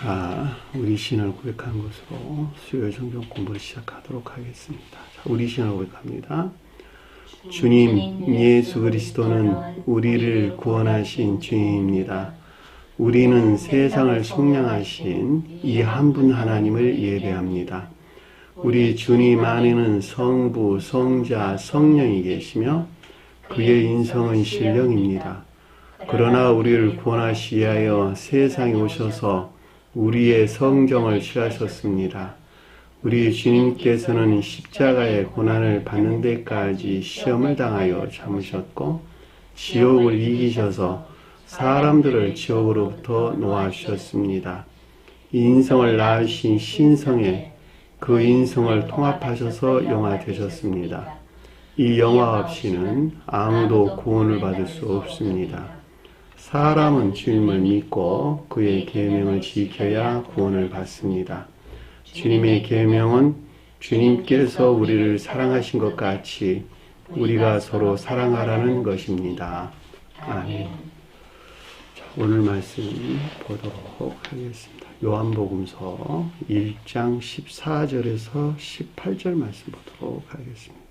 자, 우리 신을 고백하는 것으로 수요일 성경 공부를 시작하도록 하겠습니다. 자, 우리 신을 고백합니다. 주님 예수 그리스도는 우리를 구원하신 주님입니다. 우리는 세상을 속량하신 이 한 분 하나님을 예배합니다. 우리 주님 안에는 성부, 성자, 성령이 계시며 그의 인성은 신령입니다. 그러나 우리를 구원하시기 위하여 세상에 오셔서 우리의 성정을 취하셨습니다. 우리 주님께서는 십자가의 고난을 받는 데까지 시험을 당하여 참으셨고 지옥을 이기셔서 사람들을 지옥으로부터 놓아주셨습니다. 인성을 낳으신 신성에 그 인성을 통합하셔서 영화 되셨습니다. 이 영화 없이는 아무도 구원을 받을 수 없습니다. 사람은 주님을 믿고 그의 계명을 지켜야 구원을 받습니다. 주님의 계명은 주님께서 우리를 사랑하신 것 같이 우리가 서로 사랑하라는 것입니다. 아멘. 자, 오늘 말씀 보도록 하겠습니다. 요한복음서 1장 14절에서 18절 말씀 보도록 하겠습니다.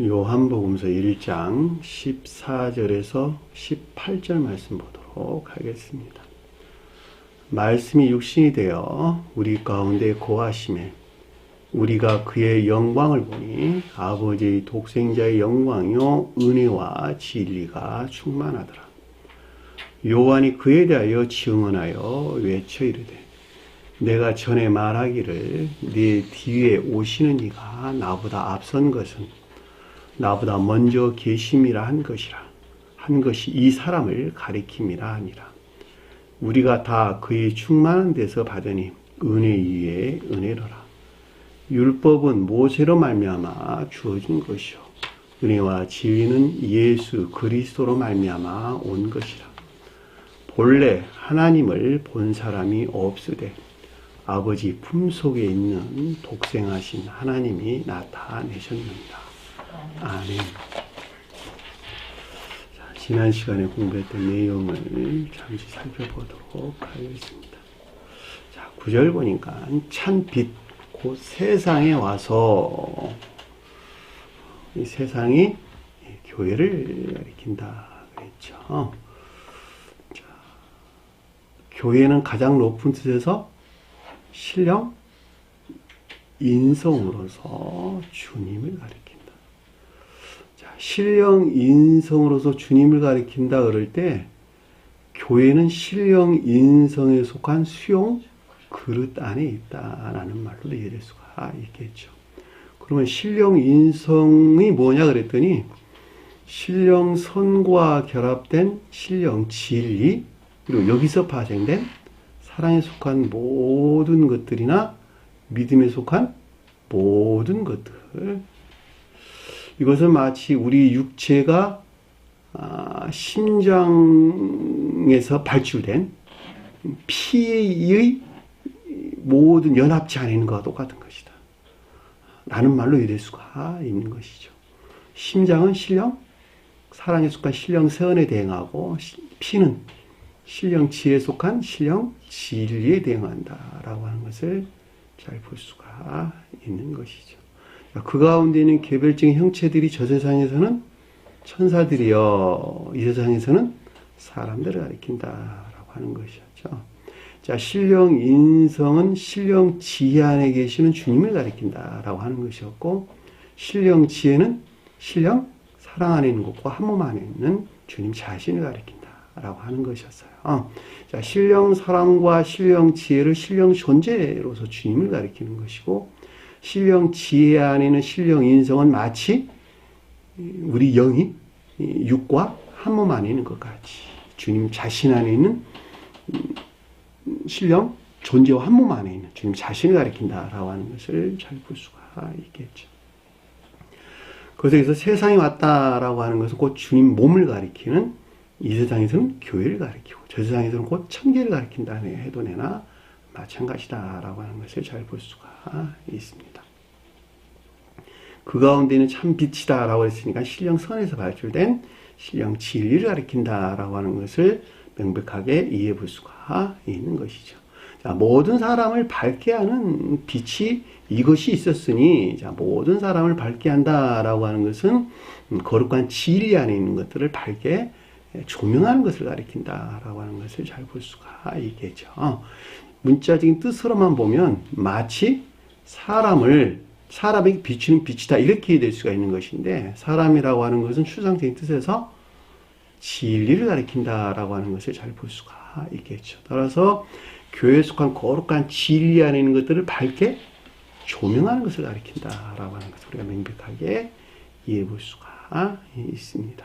요한복음서 1장 14절에서 18절 말씀 보도록 하겠습니다. 말씀이 육신이 되어 우리 가운데 거하심에 우리가 그의 영광을 보니 아버지의 독생자의 영광이요 은혜와 진리가 충만하더라. 요한이 그에 대하여 증언하여 외쳐 이르되 내가 전에 말하기를 네 뒤에 오시는 이가 나보다 앞선 것은 나보다 먼저 계심이라 한 것이 이 사람을 가리킴이라 하니라. 우리가 다 그의 충만한 데서 받으니 은혜 위에 은혜로라. 율법은 모세로 말미암아 주어진 것이요 은혜와 진리는 예수 그리스도로 말미암아 온 것이라. 본래 하나님을 본 사람이 없으되 아버지 품속에 있는 독생하신 하나님이 나타내셨느니라. 아멘. 자, 지난 시간에 공부했던 내용을 잠시 살펴보도록 하겠습니다. 자, 9절 보니까 찬 빛 곧 세상에 와서 이 세상이 교회를 가리킨다 그랬죠. 자, 교회는 가장 높은 뜻에서 신령 인성으로서 주님을 가리킨다. 신령 인성으로서 주님을 가리킨다 그럴 때 교회는 신령 인성에 속한 수용 그릇 안에 있다라는 말로 이해될 수가 있겠죠. 그러면 신령 인성이 뭐냐 그랬더니 신령 선과 결합된 신령 진리 그리고 여기서 파생된 사랑에 속한 모든 것들이나 믿음에 속한 모든 것들 이것은 마치 우리 육체가 심장에서 발출된 피의 모든 연합체 안에 있는 것과 똑같은 것이다 라는 말로 이해될 수가 있는 것이죠. 심장은 신령, 사랑에 속한 신령 선에 대응하고 피는 신령 지에 속한 신령 진리에 대응한다라고 하는 것을 잘 볼 수가 있는 것이죠. 그 가운데 있는 개별적인 형체들이 저 세상에서는 천사들이요, 이 세상에서는 사람들을 가리킨다라고 하는 것이었죠. 자, 신령 인성은 신령 지혜 안에 계시는 주님을 가리킨다라고 하는 것이었고, 신령 지혜는 신령 사랑 안에 있는 것과 한 몸 안에 있는 주님 자신을 가리킨다라고 하는 것이었어요. 자, 신령 사랑과 신령 지혜를 신령 존재로서 주님을 가리키는 것이고, 신령 지혜 안에 있는 신령 인성은 마치 우리 영이 육과 한 몸 안에 있는 것 같이 주님 자신 안에 있는 신령 존재와 한 몸 안에 있는 주님 자신을 가리킨다라고 하는 것을 잘 볼 수가 있겠죠. 그래서 세상에 왔다라고 하는 것은 곧 주님 몸을 가리키는 이 세상에서는 교회를 가리키고 저 세상에서는 곧 천계를 가리킨다는 해도내나 마찬가지다라고 하는 것을 잘 볼 수가 있습니다. 그 가운데는 참 빛이다라고 했으니까 신령 선에서 발출된 신령 진리를 가리킨다라고 하는 것을 명백하게 이해해 볼 수가 있는 것이죠. 자, 모든 사람을 밝게 하는 빛이 이것이 있었으니, 자, 모든 사람을 밝게 한다라고 하는 것은 거룩한 진리 안에 있는 것들을 밝게 조명하는 것을 가리킨다라고 하는 것을 잘 볼 수가 있겠죠. 문자적인 뜻으로만 보면 마치 사람에게 비추는 빛이다 이렇게 될 수가 있는 것인데, 사람이라고 하는 것은 추상적인 뜻에서 진리를 가리킨다라고 하는 것을 잘 볼 수가 있겠죠. 따라서 교회에 속한 거룩한 진리 안에 있는 것들을 밝게 조명하는 것을 가리킨다라고 하는 것을 우리가 명백하게 이해해 볼 수가 있습니다.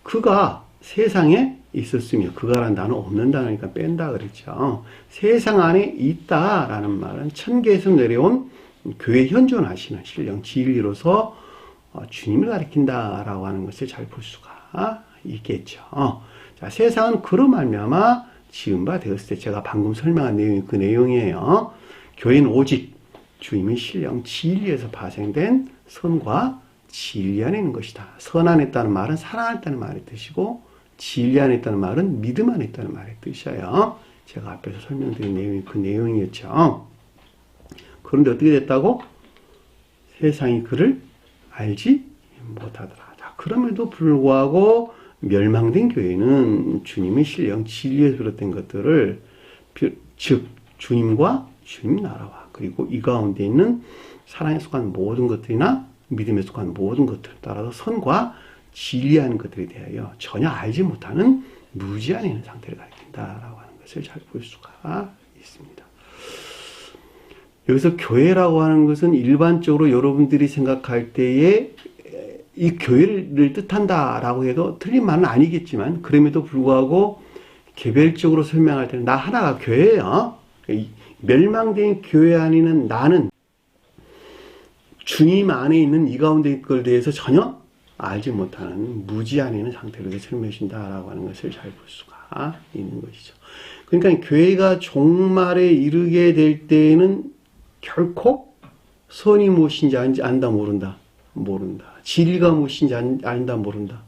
그가 세상에 있었으며, 그가라는 단어 없는 단어니까 뺀다 그랬죠. 세상 안에 있다라는 말은 천계에서 내려온 교회 현존하시는 신령 진리로서 주님을 가리킨다라고 하는 것을 잘 볼 수가 있겠죠. 자, 세상은 그로 말미암아 지은 바 되었을 때, 제가 방금 설명한 내용이 그 내용이에요. 교회는 오직 주님의 신령 진리에서 파생된 선과 진리 안에 있는 것이다. 선 안에 있다는 말은 사랑 안에 있다는 말의 뜻이고, 진리 안에 있다는 말은 믿음 안에 있다는 말의 뜻이에요. 제가 앞에서 설명드린 내용이 그 내용이었죠. 그런데 어떻게 됐다고? 세상이 그를 알지 못하더라. 자, 그럼에도 불구하고 멸망된 교회는 주님의 신령 진리에서 비롯된 것들을, 즉 주님과 주님 나라와 그리고 이 가운데 있는 사랑에 속한 모든 것들이나 믿음에 속한 모든 것들, 따라서 선과 진리하는 것들에 대하여 전혀 알지 못하는 무지 안에 있는 상태를 가리킨다라고 하는 것을 잘 볼 수가 있습니다. 여기서 교회라고 하는 것은 일반적으로 여러분들이 생각할 때에 이 교회를 뜻한다라고 해도 틀린 말은 아니겠지만, 그럼에도 불구하고 개별적으로 설명할 때는 나 하나가 교회예요. 멸망된 교회 안에 있는 나는 주님 안에 있는 이 가운데 걸 대해서 전혀 알지 못하는 무지 안에 있는 상태로 설명해 준다라고 하는 것을 잘 볼 수가 있는 것이죠. 그러니까 교회가 종말에 이르게 될 때에는 결코 선이 무엇인지 안다 모른다. 진리가 무엇인지 안다 모른다.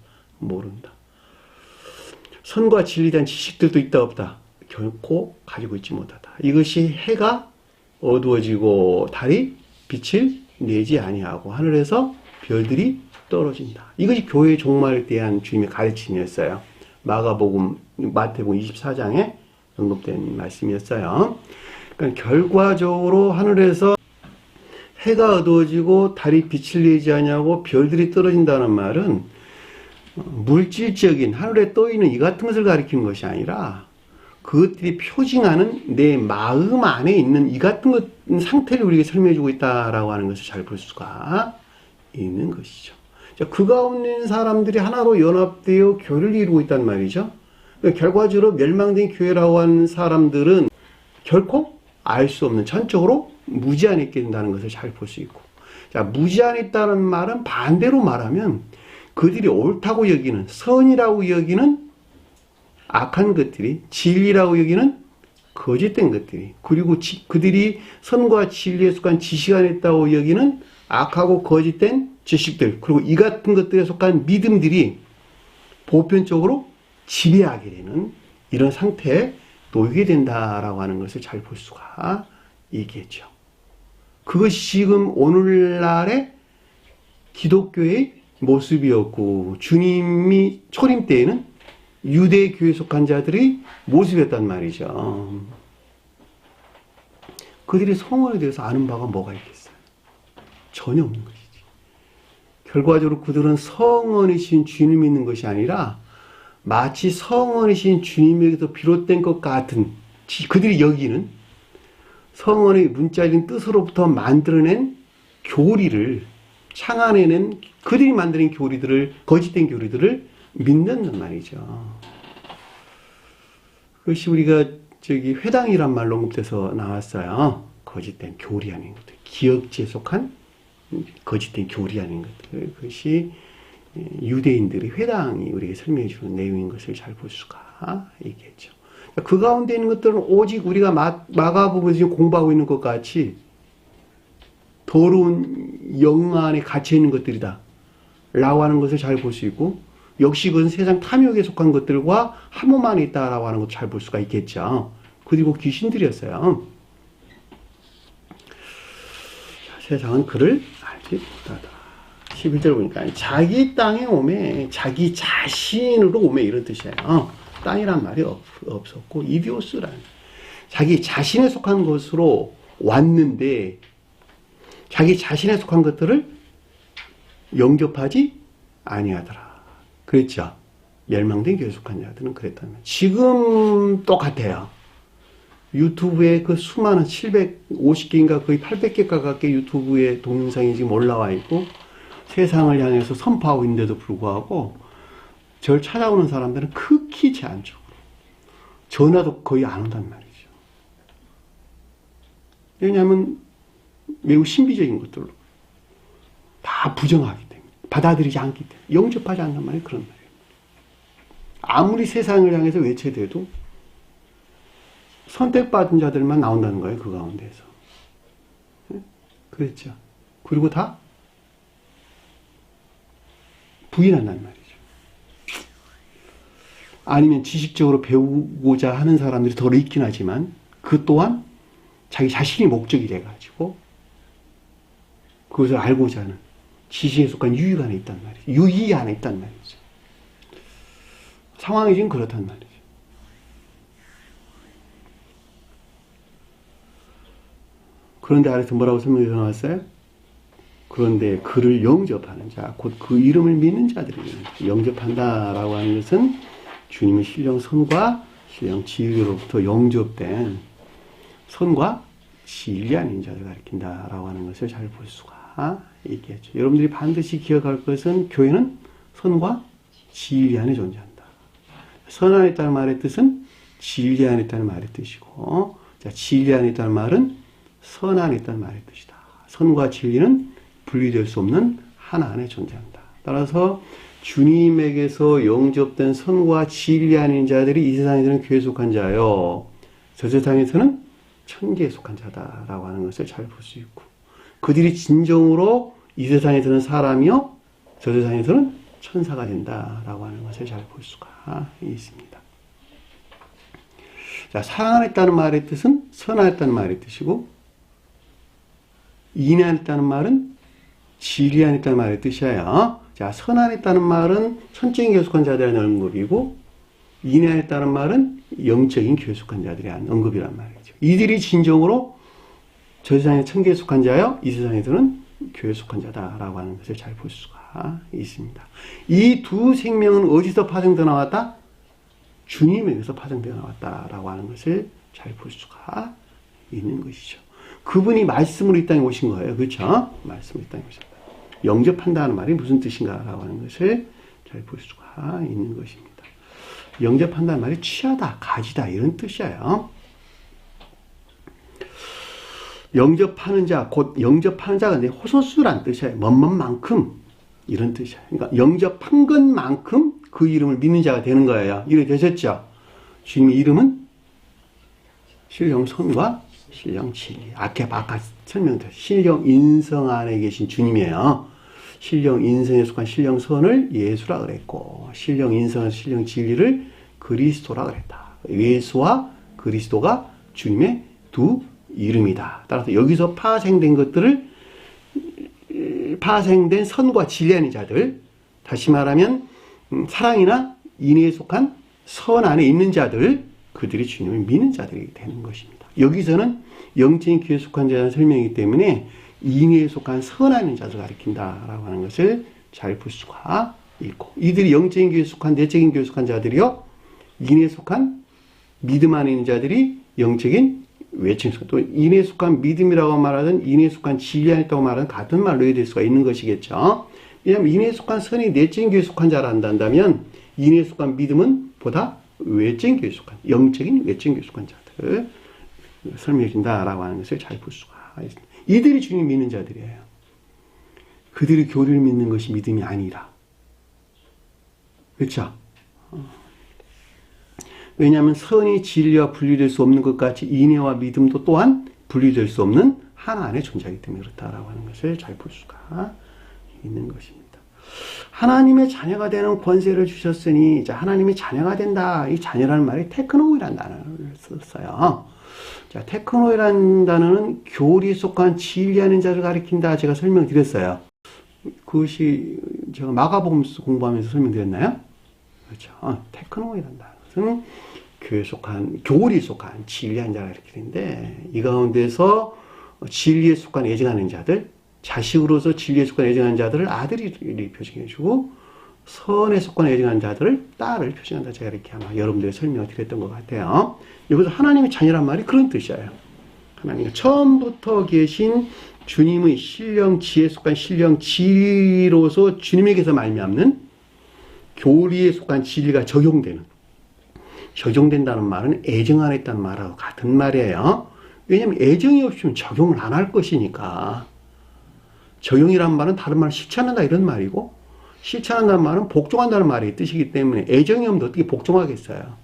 선과 진리에 대한 지식들도 있다 없다. 결코 가지고 있지 못하다. 이것이 해가 어두워지고 달이 빛을 내지 아니하고 하늘에서 별들이 떨어진다. 이것이 교회의 종말에 대한 주님의 가르침이었어요. 마태복음 24장에 언급된 말씀이었어요. 그러니까 결과적으로 하늘에서 해가 어두워지고 달이 빛을 내지 아니하고 별들이 떨어진다는 말은 물질적인 하늘에 떠있는 이 같은 것을 가리키는 것이 아니라, 그것들이 표징하는 내 마음 안에 있는 이 같은 것 상태를 우리에게 설명해주고 있다라고 하는 것을 잘 볼 수가 있는 것이죠. 자, 그 가운데 있는 사람들이 하나로 연합되어 교회를 이루고 있단 말이죠. 그러니까 결과적으로 멸망된 교회라고 하는 사람들은 결코 알 수 없는, 전적으로 무지 안에 있게 된다는 것을 잘 볼 수 있고, 자, 무지 안에 있다는 말은 반대로 말하면 그들이 옳다고 여기는, 선이라고 여기는 악한 것들이, 진리라고 여기는 거짓된 것들이, 그리고 그들이 선과 진리에 속한 지식 안에 있다고 여기는 악하고 거짓된 지식들, 그리고 이 같은 것들에 속한 믿음들이 보편적으로 지배하게 되는 이런 상태에 놓이게 된다라고 하는 것을 잘 볼 수가 있겠죠. 그것이 지금 오늘날의 기독교의 모습이었고, 주님이 초림 때에는 유대 교회에 속한 자들이 모습이었단 말이죠. 그들이 성원에 대해서 아는 바가 뭐가 있겠어요? 전혀 없는 것이지. 결과적으로 그들은 성원이신 주님이 있는 것이 아니라 마치 성원이신 주님에게서 비롯된 것 같은, 그들이 여기는 성원의 문자적인 뜻으로부터 만들어낸 교리를, 창안해낸 그들이 만드는 교리들을, 거짓된 교리들을 믿는단 말이죠. 그것이 우리가 회당이란 말로 언급돼서 나왔어요. 거짓된 교리 아닌 것들, 기역지에 속한 거짓된 교리 아닌 것들, 그것이 유대인들의 회당이 우리에게 설명해 주는 내용인 것을 잘 볼 수가 있겠죠. 그 가운데 있는 것들은 오직 우리가 마가복음에서 지금 공부하고 있는 것 같이 더러운 영 안에 갇혀 있는 것들이다 라고 하는 것을 잘 볼 수 있고, 역시 그건 세상 탐욕에 속한 것들과 한 몸 안에 있다라고 하는 것도 잘 볼 수가 있겠죠. 그리고 귀신들이었어요. 세상은 그를 알지 못하다. 11절 보니까 자기 땅에 오매 자기 자신으로 오매 이런 뜻이에요. 땅이란 말이 없었고 이디오스라는 자기 자신에 속한 것으로 왔는데 자기 자신에 속한 것들을 영접하지 아니하더라. 그랬죠. 멸망된 교회에 속한 자들은 그랬다면 지금 똑같아요. 유튜브에 그 수많은 750개인가 거의 800개 가깝게 유튜브에 동영상이 지금 올라와 있고 세상을 향해서 선포하고 있는데도 불구하고 저를 찾아오는 사람들은 극히 제한적으로 전화도 거의 안 온단 말이죠. 왜냐하면 매우 신비적인 것들로 다 부정하기 때문에 받아들이지 않기 때문에 영접하지 않는 말이 그런 말이에요. 아무리 세상을 향해서 외쳐대도 선택받은 자들만 나온다는 거예요. 그 가운데에서. 그랬죠. 그리고 다 부인한다는 말이죠. 아니면 지식적으로 배우고자 하는 사람들이 더 있긴 하지만 그 또한 자기 자신이 목적이 돼가지고 그것을 알고자 하는 지식에 속한 유익 안에 있단 말이죠. 유의 안에 있단 말이죠. 상황이 지금 그렇단 말이죠. 그런데 아래서 뭐라고 설명해 나왔어요? 그런데 그를 영접하는 자, 곧 그 이름을 믿는 자들이 영접한다라고 하는 것은 주님의 신령 선과 신령 진리로부터 영접된 선과 진리 아닌 자를 가리킨다라고 하는 것을 잘 볼 수가 있겠죠. 여러분들이 반드시 기억할 것은 교회는 선과 진리 안에 존재한다. 선 안에 있다는 말의 뜻은 진리 안에 있다는 말의 뜻이고, 자, 진리 안에 있다는 말은 선 안에 있다는 말의 뜻이다. 선과 진리는 분리될 수 없는 하나 안에 존재한다. 따라서 주님에게서 영접된 선과 진리 아닌 자들이 이 세상에서는 교회에 속한 자요. 저 세상에서는 천계에 속한 자다라고 하는 것을 잘 볼 수 있고, 그들이 진정으로 이 세상에서는 사람이요, 저 세상에서는 천사가 된다라고 하는 것을 잘 볼 수가 있습니다. 자, 사랑하겠다는 말의 뜻은 선하겠다는 말의 뜻이고, 인하겠다는 말은 진리 안에 있다는 말의 뜻이에요. 자, 선 안에 있다는 말은 천적인 교회 속한 자들의 언급이고, 인해 안에 있다는 말은 영적인 교회 속한 자들의 언급이란 말이죠. 이들이 진정으로 저 세상에 천계에 속한 자요, 이 세상에서는 교회에 속한 자다라고 하는 것을 잘 볼 수가 있습니다. 이 두 생명은 어디서 파생되어 나왔다? 주님에게서 파생되어 나왔다라고 하는 것을 잘 볼 수가 있는 것이죠. 그분이 말씀으로 이 땅에 오신 거예요. 그렇죠? 말씀으로 이 땅에 오셨다. 영접한다는 말이 무슨 뜻인가라고 하는 것을 잘 볼 수가 있는 것입니다. 영접한다는 말이 취하다, 가지다 이런 뜻이에요. 영접하는 자, 곧 영접하는 자가 이제 호소수란 뜻이에요. 만큼 이런 뜻이에요. 그러니까 영접한 것만큼 그 이름을 믿는 자가 되는 거예요. 이렇게 되셨죠? 주님의 이름은 신령 선과 신령 진리. 아까 설명드렸죠. 신령 인성 안에 계신 주님이에요. 신령 인성에 속한 신령 선을 예수라 그랬고, 신령 인성에서 신령 진리를 그리스도라 그랬다. 예수와 그리스도가 주님의 두 이름이다. 따라서 여기서 파생된 것들을, 파생된 선과 진리 아닌 자들, 다시 말하면 사랑이나 인애에 속한 선 안에 있는 자들, 그들이 주님을 믿는 자들이 되는 것입니다. 여기서는 영적인 교회에 속한 자라는 설명이기 때문에 인애에 속한 선 안에 있는 자를 가리킨다라고 하는 것을 잘 볼 수가 있고, 이들이 영적인 교회에 속한, 내적인 교회에 속한 자들이요, 인애에 속한 믿음 안에 있는 자들이 영적인 외침에 속한, 또 인애에 속한 믿음이라고 말하든 인애에 속한 진리 안에 있다고 말하든 같은 말로 해야 될 수가 있는 것이겠죠. 왜냐하면 인애에 속한 선이 내적인 교회에 속한 자라 한다면 인애에 속한 믿음은 보다 외적인 교회에 속한, 영적인 외적인 교회에 속한 자들 설명해 준다라고 하는 것을 잘 볼 수가 있습니다. 이들이 주님 믿는 자들이에요. 그들이 교리를 믿는 것이 믿음이 아니라. 그렇죠? 왜냐하면 선이 진리와 분리될 수 없는 것 같이 인애와 믿음도 또한 분리될 수 없는 하나 안에 존재하기 때문에 그렇다라고 하는 것을 잘 볼 수가 있는 것입니다. 하나님의 자녀가 되는 권세를 주셨으니 자, 하나님의 자녀가 된다. 이 자녀라는 말이 테크노이라는 단어를 썼어요. 자, 테크노이라는 단어는 교리에 속한 진리하는 자를 가리킨다. 제가 설명드렸어요. 그것이 제가 마가복음 공부하면서 설명드렸나요? 그렇죠. 테크노이라는 단어는 교리에 속한 진리한 자를 가리키는데 이 가운데서 진리에 속한 애증하는 자들, 자식으로서 진리에 속한 애증하는 자들을 아들이 표징해주고 선에 속한 애증하는 자들을 딸을 표징한다. 제가 이렇게 아마 여러분들에게 설명을 드렸던 것 같아요. 여기서 하나님의 자녀란 말이 그런 뜻이에요. 하나님이 처음부터 계신 주님의 신령 지혜에 속한 신령 지로서 주님에게서 말미암는 교리에 속한 진리가 적용된다는 말은 애정 안에 있다는 말하고 같은 말이에요. 왜냐하면 애정이 없으면 적용을 안 할 것이니까. 적용이란 말은 다른 말은 실천한다 이런 말이고 실천한다는 말은 복종한다는 말의 뜻이기 때문에 애정이 없는데 어떻게 복종하겠어요?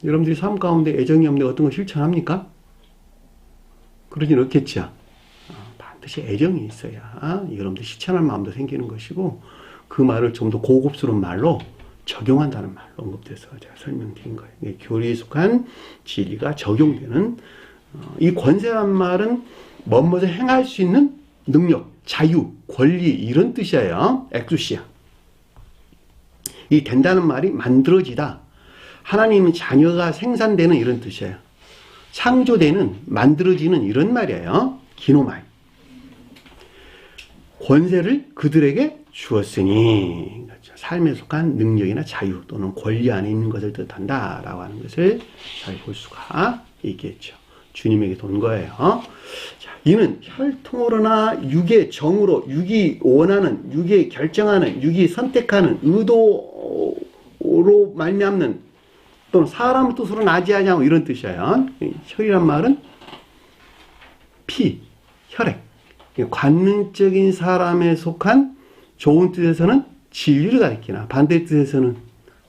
여러분들이 삶 가운데 애정이 없는데 어떤 걸 실천합니까? 그러진 않겠죠. 반드시 애정이 있어야 여러분들 실천할 마음도 생기는 것이고 그 말을 좀 더 고급스러운 말로 적용한다는 말로 언급돼서 제가 설명드린 거예요. 교리에 속한 진리가 적용되는 이 권세란 말은 뭐뭐를 행할 수 있는 능력, 자유, 권리 이런 뜻이에요. 엑수시아. 이 된다는 말이 만들어지다. 하나님은 자녀가 생산되는 이런 뜻이에요. 창조되는, 만들어지는 이런 말이에요. 기노마이. 권세를 그들에게 주었으니 그렇죠. 삶에 속한 능력이나 자유 또는 권리 안에 있는 것을 뜻한다라고 하는 것을 잘 볼 수가 있겠죠. 주님에게 돈 거예요. 자, 이는 혈통으로나 육의 정으로 육이 원하는, 육이 결정하는, 육이 선택하는 의도로 말미암는 또는 사람 뜻으로 나지 않냐고 이런 뜻이에요. 혈이란 말은 피, 혈액. 관능적인 사람에 속한 좋은 뜻에서는 진리를 가리키나 반대 뜻에서는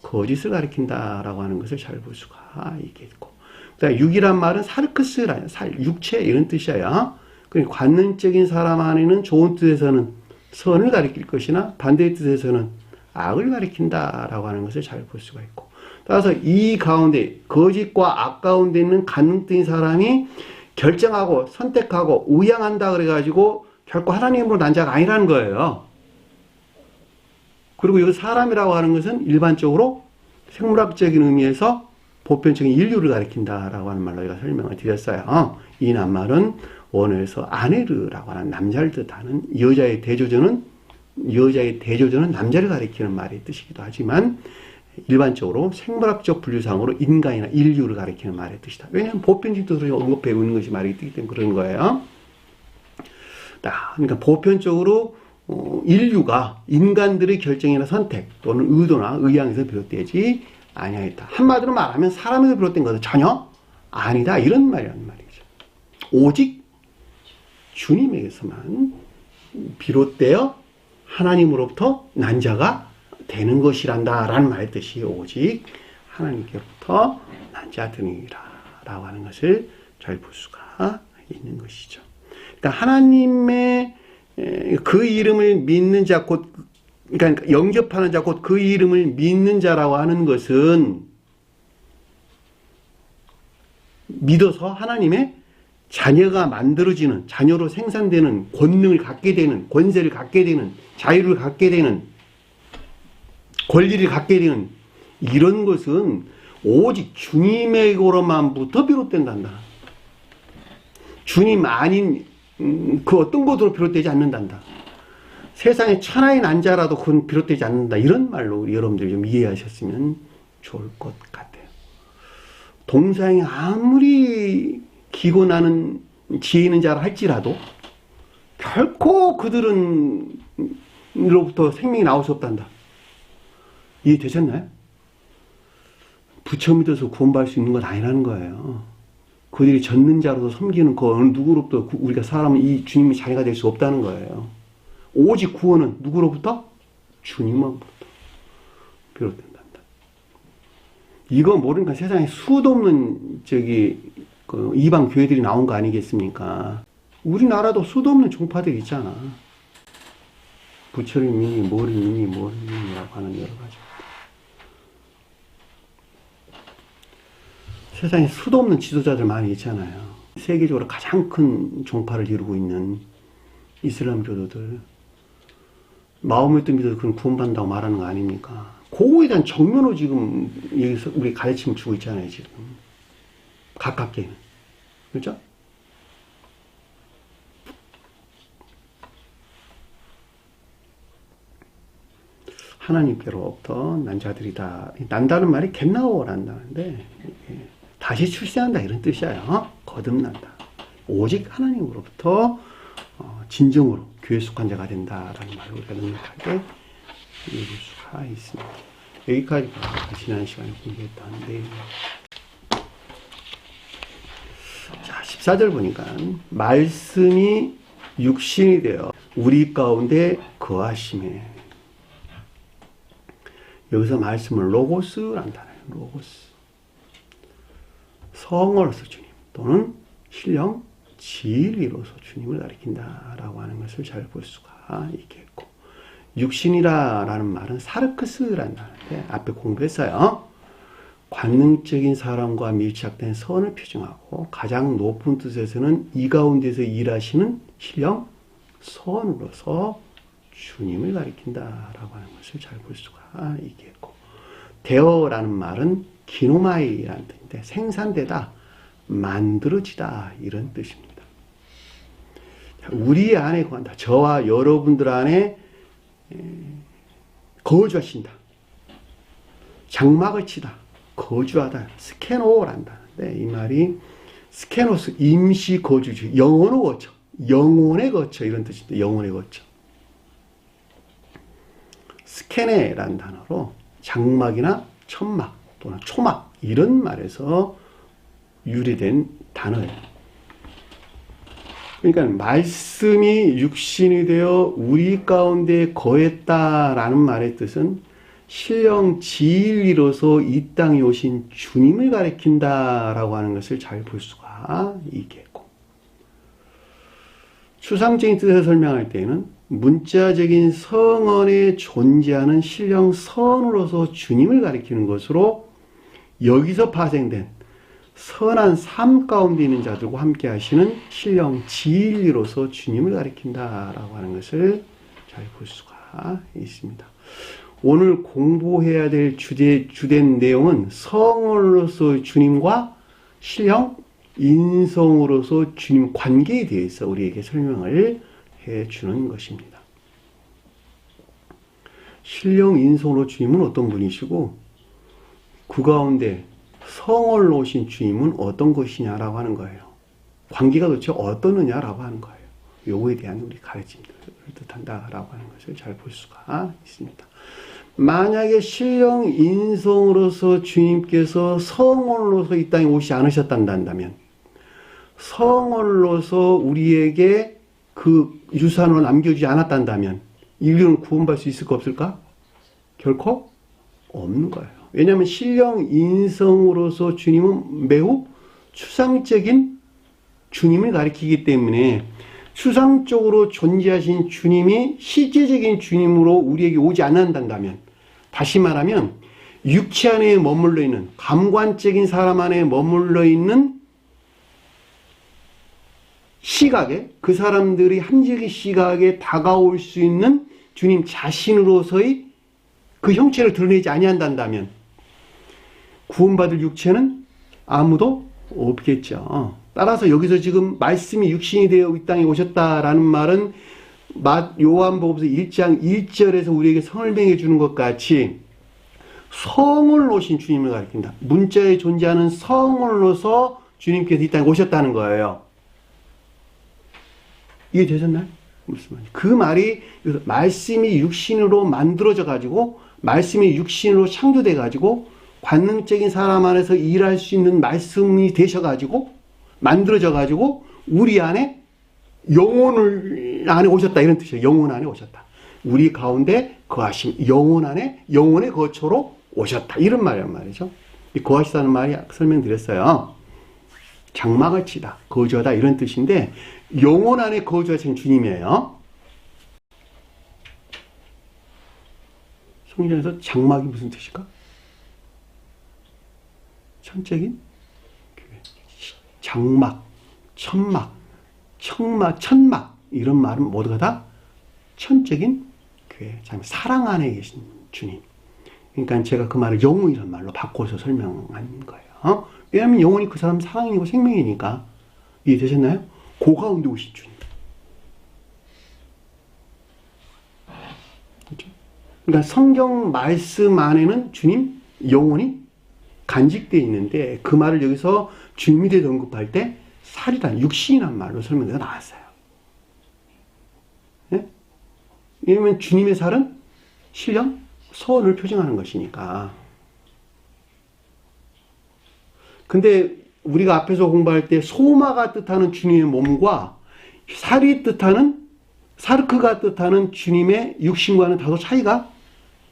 거짓을 가리킨다라고 하는 것을 잘 볼 수가 있겠고. 육이란 말은 사르크스라는 육체 이런 뜻이에요. 그러니까 관능적인 사람 안에는 좋은 뜻에서는 선을 가리킬 것이나 반대의 뜻에서는 악을 가리킨다라고 하는 것을 잘 볼 수가 있고. 따라서 이 가운데 거짓과 악 가운데 있는 관능적인 사람이 결정하고 선택하고 우양한다 그래가지고 결코 하나님으로 난 자가 아니라는 거예요. 그리고 여기 사람이라고 하는 것은 일반적으로 생물학적인 의미에서 보편적인 인류를 가리킨다라고 하는 말로 제가 설명을 드렸어요. 이 낱말은 원어에서 아네르라고 하는 남자를 뜻하는 여자의 대조전은 남자를 가리키는 말의 뜻이기도 하지만 일반적으로 생물학적 분류상으로 인간이나 인류를 가리키는 말의 뜻이다. 왜냐하면 보편적인 뜻으로 언급해 있는 것이 말이기 때문에 그런 거예요. 그러니까 보편적으로 인류가 인간들의 결정이나 선택 또는 의도나 의향에서 비롯되지 아니하였다. 한마디로 말하면 사람에서 비롯된 것은 전혀 아니다. 이런 말이란 말이죠. 오직 주님에게서만 비롯되어 하나님으로부터 난 자가 되는 것이란다 라는 말의 뜻이 오직 하나님께로부터 난 자들이라 라고 하는 것을 잘 볼 수가 있는 것이죠. 그러니까 하나님의 그 이름을 믿는 자 곧 그러니까 영접하는 자 곧 그 이름을 믿는 자라고 하는 것은 믿어서 하나님의 자녀가 만들어지는 자녀로 생산되는 권능을 갖게 되는 권세를 갖게 되는 자유를 갖게 되는 권리를 갖게 되는 이런 것은 오직 주님에게로만부터 비롯된단다. 주님 아닌 그 어떤 것으로 비롯되지 않는단다. 세상에 천하의 난자라도 그건 비롯되지 않는다. 이런 말로 여러분들이 좀 이해하셨으면 좋을 것 같아요. 동서양이 아무리 기고 나는 지혜 있는 자라 할지라도 결코 그들은로부터 생명이 나올 수 없단다. 이해되셨나요? 부처 믿어서 구원받을 수 있는 건 아니라는 거예요. 그들이 젖는 자로서 섬기는 그 어느 누구로부터 우리가 사람은 이 주님의 자녀가 될 수 없다는 거예요. 오직 구원은 누구로부터? 주님으로부터 비롯된단다. 이거 모르니까 세상에 수도 없는 그 이방 교회들이 나온 거 아니겠습니까? 우리나라도 수도 없는 종파들 있잖아. 부처님이 뭐리님이라고 하는 여러 가지. 세상에 수도 없는 지도자들 많이 있잖아요. 세계적으로 가장 큰 종파를 이루고 있는 이슬람교도들. 마호메트 믿어도 그건 구원받는다고 말하는 거 아닙니까? 그거에 대한 정면으로 지금 여기서 우리 가르침을 주고 있잖아요, 지금. 가깝게는. 그렇죠? 하나님께로부터 난 자들이다. 난다는 말이 겟나오란다는데 다시 출세한다 이런 뜻이에요. 거듭난다. 오직 하나님으로부터 진정으로 교회 속한 자가 된다라는 말을 우리가 능력하게 읽을 수가 있습니다. 여기까지 지난 시간에 공부했던 내용. 자, 14절 보니까 말씀이 육신이 되어 우리 가운데 거하심에, 여기서 말씀을 로고스라는 단어예요. 로고스. 성어로서 주님 또는 신령 진리로서 주님을 가리킨다라고 하는 것을 잘 볼 수가 있겠고, 육신이라는 말은 사르크스라는 단어인데 앞에 공부했어요. 관능적인 사람과 밀착된 선을 표정하고 가장 높은 뜻에서는 이 가운데서 일하시는 신령 선으로서 주님을 가리킨다라고 하는 것을 잘 볼 수가 있겠고, 되어라는 말은 기노마이라는 뜻인데 생산되다, 만들어지다 이런 뜻입니다. 우리 안에 거한다. 저와 여러분들 안에 거주하신다. 장막을 치다. 거주하다. 스케노란다는데 이 말이 스케노스 임시 거주지, 영혼의 거처, 영혼의 거처 이런 뜻입니다. 영혼의 거처. 스케네라는 단어로 장막이나 천막 또는 초막 이런 말에서 유래된 단어예요. 그러니까 말씀이 육신이 되어 우리 가운데 거했다라는 말의 뜻은 신령 진리로서 이 땅에 오신 주님을 가리킨다라고 하는 것을 잘 볼 수가 있겠고, 추상적인 뜻을 설명할 때에는 문자적인 성언에 존재하는 신령 선으로서 주님을 가리키는 것으로 여기서 파생된 선한 삶 가운데 있는 자들과 함께 하시는 신령 진리로서 주님을 가리킨다라고 하는 것을 잘 볼 수가 있습니다. 오늘 공부해야 될 주된 내용은 성언으로서 주님과 신령 인성으로서 주님 관계에 대해서 우리에게 설명을 해주는 것입니다. 신령 인성으로 주님은 어떤 분이시고 그 가운데 성을 오신 주님은 어떤 것이냐라고 하는 거예요. 관계가 도대체 어떠느냐라고 하는 거예요. 요거에 대한 우리 가르침을 뜻한다라고 하는 것을 잘 볼 수가 있습니다. 만약에 신령 인성으로서 주님께서 성원으로서 이 땅에 오시지 않으셨단다면, 성원으로서 우리에게 그 유산을 남겨주지 않았단다면 인류는 구원받을 수 있을까 없을까? 결코 없는 거예요. 왜냐하면 신령 인성으로서 주님은 매우 추상적인 주님을 가리키기 때문에 추상적으로 존재하신 주님이 실제적인 주님으로 우리에게 오지 않는다면, 다시 말하면 육체 안에 머물러 있는, 감관적인 사람 안에 머물러 있는 시각에, 그 사람들이 함정의 시각에 다가올 수 있는 주님 자신으로서의 그 형체를 드러내지 아니한다면 구원받을 육체는 아무도 없겠죠. 따라서 여기서 지금 말씀이 육신이 되어 이 땅에 오셨다라는 말은 요한복음서 1장 1절에서 우리에게 성을 맹해 주는 것 같이 성을 오신 주님을 가리킨다. 문자에 존재하는 성으로서 주님께서 이 땅에 오셨다는 거예요. 이해되셨나요? 무슨 말이에요? 그 말이 말씀이 육신으로 만들어져 가지고, 말씀이 육신으로 창조돼 가지고 관능적인 사람 안에서 일할 수 있는 말씀이 되셔 가지고 만들어져 가지고 우리 안에 영혼을 안에 오셨다 이런 뜻이에요. 영혼 안에 오셨다. 우리 가운데 거하심, 영혼 안에 영혼의 거처로 오셨다 이런 말이란 말이죠. 이 거하시다는 말이 설명드렸어요. 장막을 치다, 거주하다 이런 뜻인데 영혼 안에 거주하신 주님이에요. 성경에서 장막이 무슨 뜻일까? 천적인 교회. 장막, 천막, 천막 이런 말은 모두가 다 천적인 교회. 참 사랑 안에 계신 주님. 그러니까 제가 그 말을 영혼이라는 말로 바꿔서 설명한 거예요. 왜냐하면 영혼이 그 사람 사랑이고 생명이니까. 이해되셨나요? 그 가운데 오신 주님. 그렇죠? 그러니까 성경 말씀 안에는 주님 영혼이 간직되어 있는데 그 말을 여기서 주님에 대해 언급할 때 살이란 육신이란 말로 설명해서 나왔어요. 네? 왜냐하면 주님의 살은 신령 선을 표징하는 것이니까. 근데 우리가 앞에서 공부할 때 소마가 뜻하는 주님의 몸과 살이 뜻하는 사르크가 뜻하는 주님의 육신과는 다소 차이가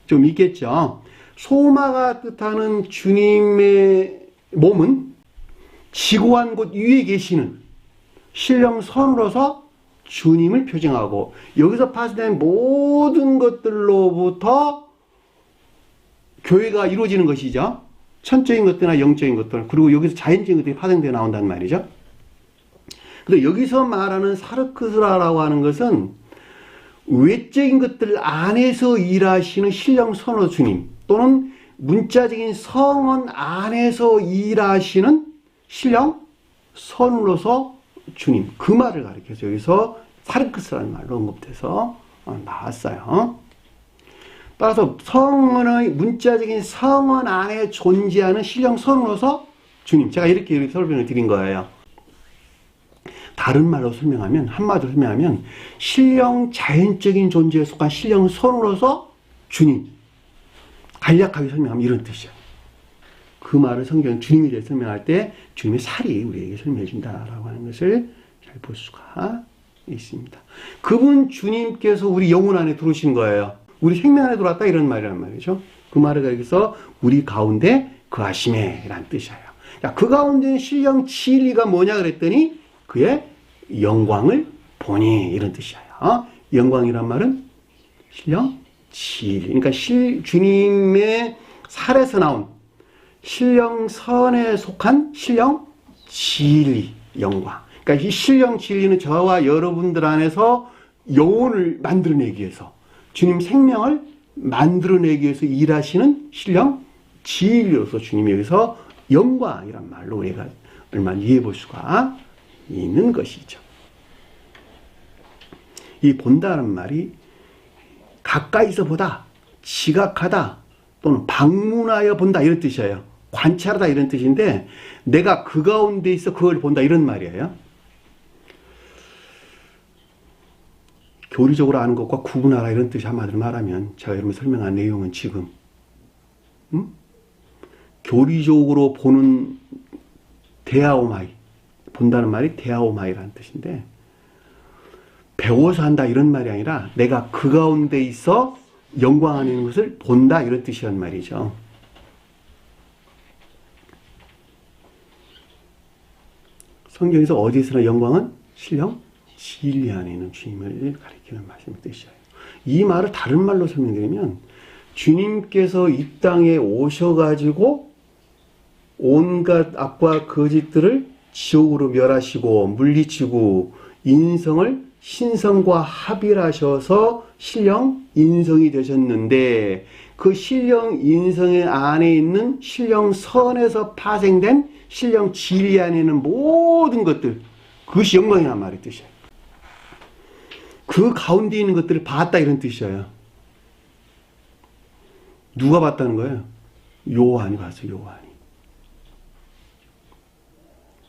좀 있겠죠. 소마가 뜻하는 주님의 몸은 지고한 곳 위에 계시는 신령 선으로서 주님을 표징하고 여기서 파생된 모든 것들로부터 교회가 이루어지는 것이죠. 천적인 것들이나 영적인 것들, 그리고 여기서 자연적인 것들이 파생되어 나온다는 말이죠. 근데 여기서 말하는 사르크스라라고 하는 것은 외적인 것들 안에서 일하시는 신령 선호 주님, 또는 문자적인 성원 안에서 일하시는 신령 선으로서 주님, 그 말을 가리켜서 여기서 사르크스라는 말로 언급돼서 나왔어요. 따라서 성원의 문자적인 성원 안에 존재하는 신령 선으로서 주님, 제가 이렇게 설명을 드린 거예요. 다른 말로 설명하면, 한마디로 설명하면 신령 자연적인 존재에 속한 신령 선으로서 주님, 간략하게 설명하면 이런 뜻이에요. 그 말을 성경 주님에 대해 설명할 때 주님의 살이 우리에게 설명해 준다라고 하는 것을 잘 볼 수가 있습니다. 그분 주님께서 우리 영혼 안에 들어오신 거예요. 우리 생명 안에 들어왔다 이런 말이란 말이죠. 그 말을 가리켜서 우리 가운데 거하심에 라는 뜻이에요. 자, 그 가운데 신령 진리가 뭐냐 그랬더니 그의 영광을 보니 이런 뜻이에요. 영광이란 말은 신령 진리. 그러니까 주님의 살에서 나온 신령 선에 속한 신령 진리 영광. 그러니까 이 신령 진리는 저와 여러분들 안에서 영혼을 만들어내기 위해서 주님 생명을 만들어내기 위해서 일하시는 신령 진리로서 주님이 여기서 영광이란 말로 우리가 얼마나 이해해 볼 수가 있는 것이죠. 이 본다는 말이 가까이서 보다, 지각하다, 또는 방문하여 본다 이런 뜻이에요. 관찰하다 이런 뜻인데 내가 그 가운데 있어 그걸 본다 이런 말이에요. 교리적으로 아는 것과 구분하라 이런 뜻이 한마디로 말하면 제가 여러분 설명한 내용은 지금 교리적으로 보는 데아오마이, 본다는 말이 데아오마이라는 뜻인데 배워서 한다 이런 말이 아니라 내가 그 가운데 있어 영광 안에 있는 것을 본다 이런 뜻이란 말이죠. 성경에서 어디서나 영광은 신령 진리 안에 있는 주님을 가리키는 말씀의 뜻이에요. 이 말을 다른 말로 설명드리면 주님께서 이 땅에 오셔가지고 온갖 악과 거짓들을 지옥으로 멸하시고 물리치고 인성을 신성과 합일하셔서 신령 인성이 되셨는데 그 신령 인성의 안에 있는 신령 선에서 파생된 신령 진리 안에 있는 모든 것들, 그것이 영광이란 말의 뜻이에요. 그 가운데 있는 것들을 봤다 이런 뜻이에요. 누가 봤다는 거예요? 요한이 봤어요. 요한이.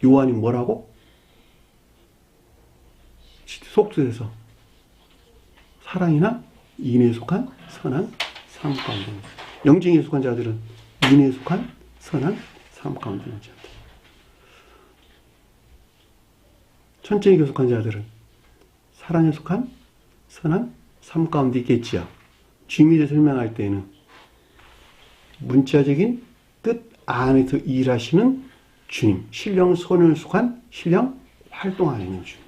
요한이 뭐라고? 속뜻에서 사랑이나 인애에 속한 선한 삶 가운데 있는 영적에 속한 자들은 인애에 속한 선한 삶 가운데 있는 자들, 천적에 속한 자들은 사랑에 속한 선한 삶 가운데 있겠지요. 주님에 설명할 때는 문자적인 뜻 안에서 일하시는 주님, 신령 선을 속한 신령 활동 안에 있는 주님.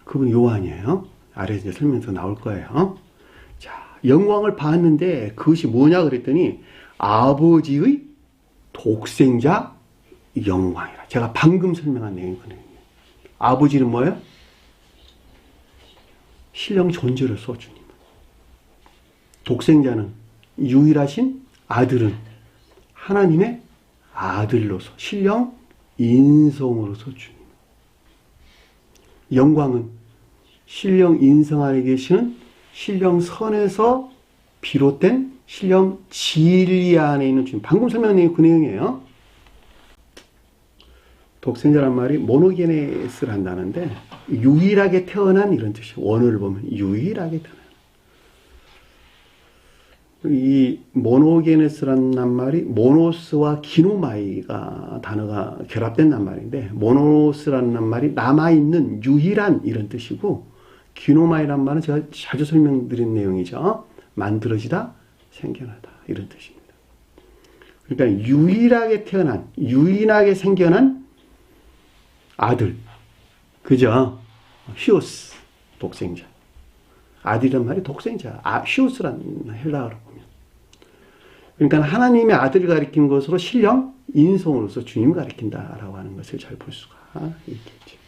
그분 요한이에요. 아래에서 이제 설명서 나올 거예요. 자, 영광을 봤는데 그것이 뭐냐 그랬더니 아버지의 독생자 영광이라. 제가 방금 설명한 내용이거든요. 아버지는 뭐예요? 신령 존재로서 주님. 독생자는 유일하신 아들은 하나님의 아들로서 신령 인성으로서 주님. 영광은 신령 인성 안에 계시는 신령 선에서 비롯된 신령 진리 안에 있는 주님. 방금 설명한 내용이 그 내용이에요. 독생자란 말이 모노게네스를 한다는데 유일하게 태어난 이런 뜻이에요. 원어를 보면 유일하게 태어난. 이 모노게네스라는 말이 모노스와 기노마이가 단어가 결합된 낱말인데 모노스라는 말이 남아있는 유일한 이런 뜻이고 기노마이란 말은 제가 자주 설명드린 내용이죠. 만들어지다, 생겨나다 이런 뜻입니다. 그러니까 유일하게 태어난, 유일하게 생겨난 아들, 그죠? 히오스, 독생자. 아들이란 말이 독생자, 히오스라는 헬라어로 보면. 그러니까 하나님의 아들을 가리키는 것으로 신령 인성으로서 주님을 가리킨다라고 하는 것을 잘 볼 수가 있겠죠.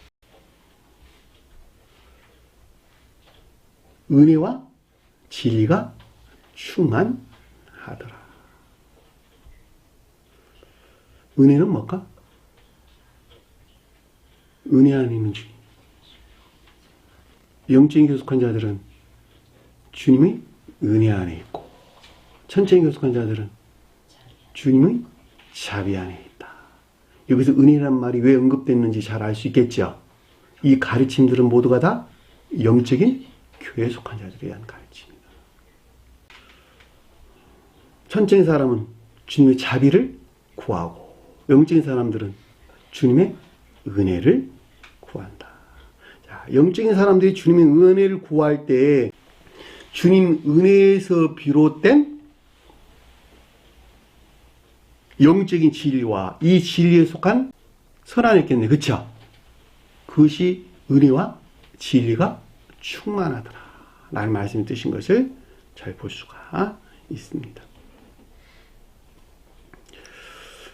은혜와 진리가 충만하더라. 은혜는 뭘까? 은혜 안에 있는 주님. 영적인 교숙한 자들은 주님의 은혜 안에 있고 천적인 교숙한 자들은 주님의 자비 안에 있다. 여기서 은혜란 말이 왜 언급됐는지 잘 알 수 있겠죠. 이 가르침들은 모두가 다 영적인 교회에 속한 자들에 대한 가르침입니다. 천적인 사람은 주님의 자비를 구하고 영적인 사람들은 주님의 은혜를 구한다. 자, 영적인 사람들이 주님의 은혜를 구할 때 주님 은혜에서 비롯된 영적인 진리와 이 진리에 속한 선안에 있겠네. 그쵸? 그것이 은혜와 진리가 충만하더라 라는 말씀이 뜻인 것을 잘 볼 수가 있습니다.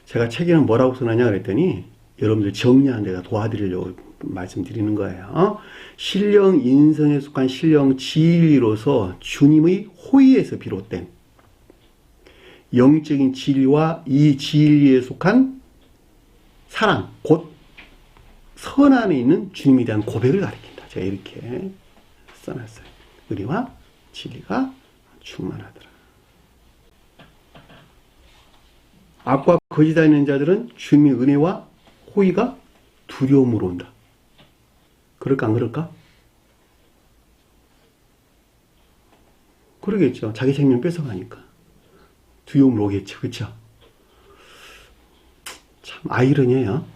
제가 책에는 뭐라고 써놨냐 그랬더니 여러분들 정리하는 데가 도와드리려고 말씀드리는 거예요. 신령 인성에 속한 신령 진리로서 주님의 호의에서 비롯된 영적인 진리와 이 진리에 속한 사랑, 곧 선 안에 있는 주님에 대한 고백을 가리킨다. 제가 이렇게 써놨어요. 은혜와 진리가 충만하더라. 악과 거짓 안에 있는 자들은 주님의 은혜와 호의가 두려움으로 온다. 그럴까 안 그럴까? 그러겠죠. 자기 생명 뺏어가니까. 두려움으로 오겠죠. 그렇죠? 참 아이러니해요.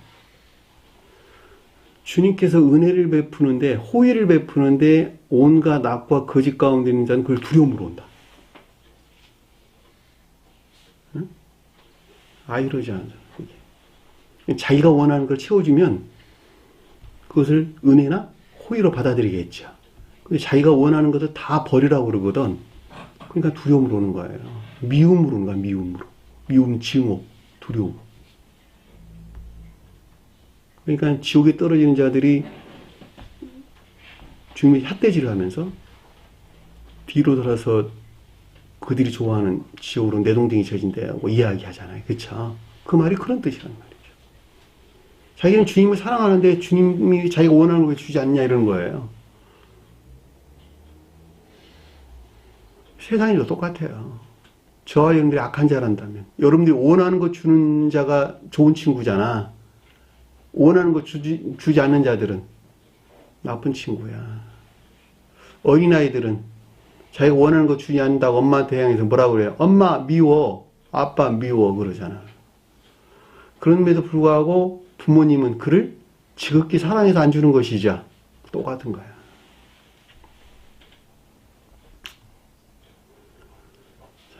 주님께서 은혜를 베푸는데 호의를 베푸는데 온갖 악과 거짓 가운데 있는 자는 그걸 두려움으로 온다. 응? 아이러지 않아요. 자기가 원하는 걸 채워주면 그것을 은혜나 호의로 받아들이겠죠. 근데 자기가 원하는 것을 다 버리라고 그러거든. 그러니까 두려움으로 오는 거예요. 미움으로 오는 거야, 미움으로. 미움, 증오, 두려움. 그러니까 지옥에 떨어지는 자들이 주님의 삿대질을 하면서 뒤로 돌아서 그들이 좋아하는 지옥으로 내동댕이 쳐진다고 이야기하잖아요. 그쵸? 그 말이 그런 뜻이란 말이에요. 자기는 주님을 사랑하는데 주님이 자기가 원하는 걸 주지 않냐 이러는 거예요. 세상일도 똑같아요. 저와 여러분들이 악한 자란다면 여러분들이 원하는 거 주는 자가 좋은 친구잖아. 원하는 거 주지 않는 자들은 나쁜 친구야. 어린아이들은 자기가 원하는 거 주지 않는다고 엄마한테 향해서 뭐라고 그래요? 엄마 미워, 아빠 미워 그러잖아. 그런데도 불구하고 부모님은 그를 지극히 사랑해서 안 주는 것이죠. 똑같은 거야.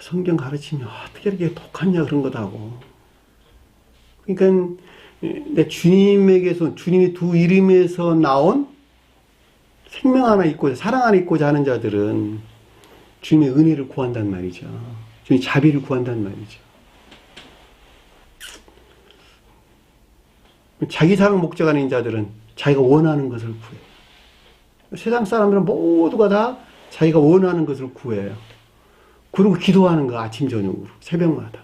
성경 가르치면 어떻게 이렇게 독하냐 그런 거다고. 그러니까 내 주님에게서 주님의 두 이름에서 나온 생명 하나 있고 사랑 하나 있고자 하는 자들은 주님의 은혜를 구한단 말이죠. 주님의 자비를 구한단 말이죠. 자기 사랑 목적 아닌 자들은 자기가 원하는 것을 구해요. 세상 사람들은 모두가 다 자기가 원하는 것을 구해요. 그리고 기도하는 거 아침 저녁으로 새벽마다.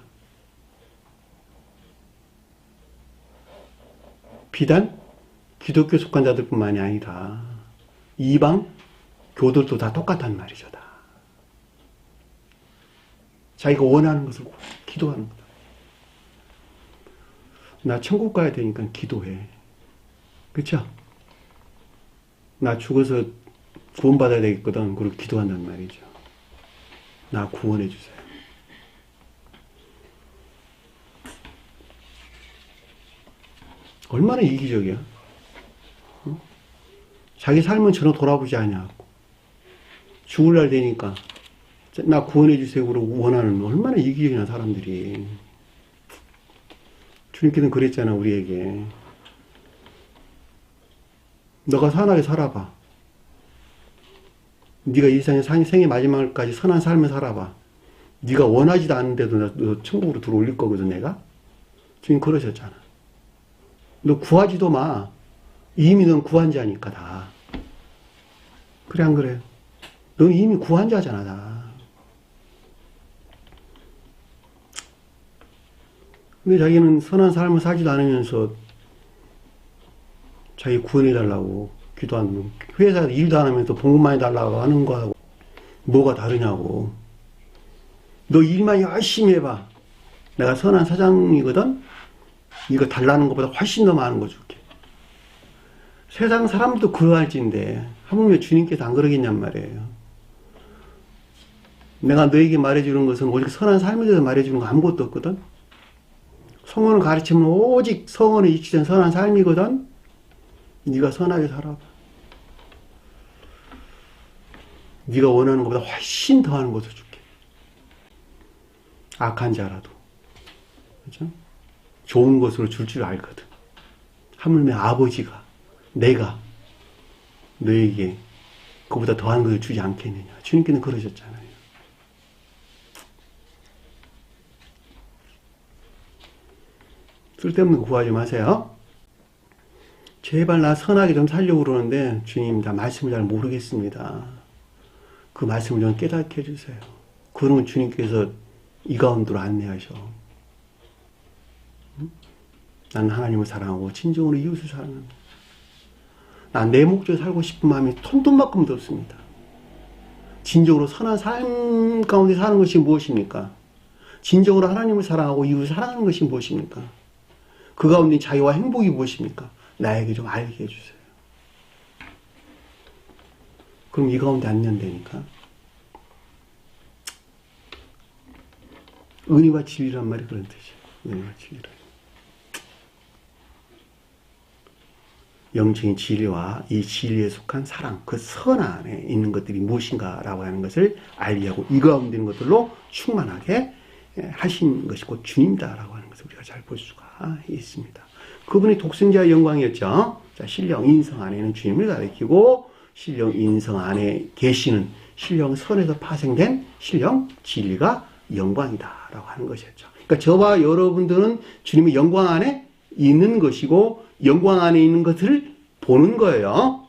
비단 기독교 속한 자들뿐만이 아니라 이방 교들도 다 똑같단 말이죠. 다. 자기가 원하는 것을 기도하는 거다. 나 천국 가야 되니까 기도해. 그렇죠? 나 죽어서 구원받아야 되겠거든. 그리고 기도한단 말이죠. 나 구원해 주세요. 얼마나 이기적이야. 어? 자기 삶은 전혀 돌아보지 않냐고. 죽을 날 되니까 나 구원해 주세요. 그러고 원하는 얼마나 이기적이나 사람들이. 주님께서는 그랬잖아 우리에게. 너가 선하게 살아봐. 네가 이 생의 마지막까지 선한 삶을 살아봐. 네가 원하지도 않는데도 너 천국으로 들어올릴 거거든 내가. 주님 그러셨잖아. 너 구하지도 마. 이미 넌 구한 자니까 다. 그래 안 그래? 넌 이미 구한 자잖아 다. 근데 자기는 선한 삶을 살지도 않으면서 자기 구원해달라고 기도하는, 회사에서 일도 안 하면서 봉급만 해달라고 하는 거하고 뭐가 다르냐고. 너 일만 열심히 해봐. 내가 선한 사장이거든? 이거 달라는 것보다 훨씬 더 많은 거 줄게. 세상 사람도 그러할진데 하물며 주님께서 안 그러겠냔 말이에요. 내가 너에게 말해주는 것은 오직 선한 삶에 대해서 말해주는 거 아무것도 없거든? 성언을 가르치면 오직 성언에 익히된 선한 삶이거든? 네가 선하게 살아봐. 네가 원하는 것보다 훨씬 더하는 것을 줄게. 악한 자라도. 그렇죠? 좋은 것으로 줄 줄 알거든. 하물며 아버지가 내가 너에게 그보다 더한 것을 주지 않겠느냐. 주님께는 그러셨잖아요. 쓸데없는 거 구하지 마세요. 제발 나 선하게 좀 살려고 그러는데 주님 나 말씀을 잘 모르겠습니다. 그 말씀을 좀 깨닫게 해주세요. 그러면 주님께서 이 가운데로 안내하셔. 나는 하나님을 사랑하고 진정으로 이웃을 사랑합니다. 난 내 목적에 살고 싶은 마음이 톤톤만큼도 없습니다. 진정으로 선한 삶 가운데 사는 것이 무엇입니까? 진정으로 하나님을 사랑하고 이웃을 사랑하는 것이 무엇입니까? 그 가운데 자유와 행복이 무엇입니까? 나에게 좀 알게 해주세요. 그럼 이 가운데 안면되니까. 은혜와 진리란 말이 그런 뜻이에요. 은혜와 진리란. 영적인 진리와 이 진리에 속한 사랑, 그 선 안에 있는 것들이 무엇인가라고 하는 것을 알게 하고 이 가운데 있는 것들로 충만하게 하신 것이 곧 주님이다라고 하는 것을 우리가 잘 볼 수가 있습니다. 그분이 독생자의 영광이었죠. 자, 신령 인성 안에는 주님을 가리키고 신령 인성 안에 계시는 신령 선에서 파생된 신령 진리가 영광이다라고 하는 것이었죠. 그러니까 저와 여러분들은 주님의 영광 안에 있는 것이고 영광 안에 있는 것을 보는 거예요.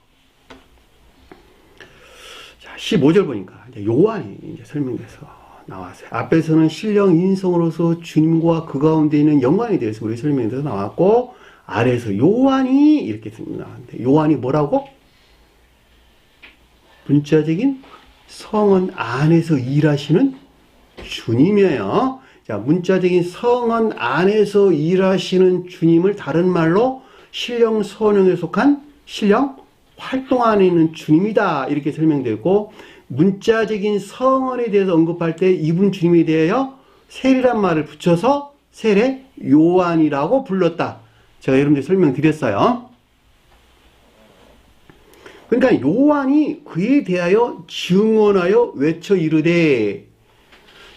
자, 15절 보니까 이제 요한이 이제 설명돼서 나왔어요. 앞에서는 신령 인성으로서 주님과 그 가운데 있는 영광에 대해서 우리 설명돼서 나왔고 아래에서 요한이 이렇게 나왔는데 요한이 뭐라고? 문자적인 성원 안에서 일하시는 주님이에요. 자, 문자적인 성원 안에서 일하시는 주님을 다른 말로 신령 선형에 속한 신령 활동 안에 있는 주님이다 이렇게 설명되고 문자적인 성원에 대해서 언급할 때 이분 주님에 대하여 세례란 말을 붙여서 세례 요한이라고 불렀다. 제가 여러분들 설명드렸어요. 그러니까 요한이 그에 대하여 증언하여 외쳐 이르되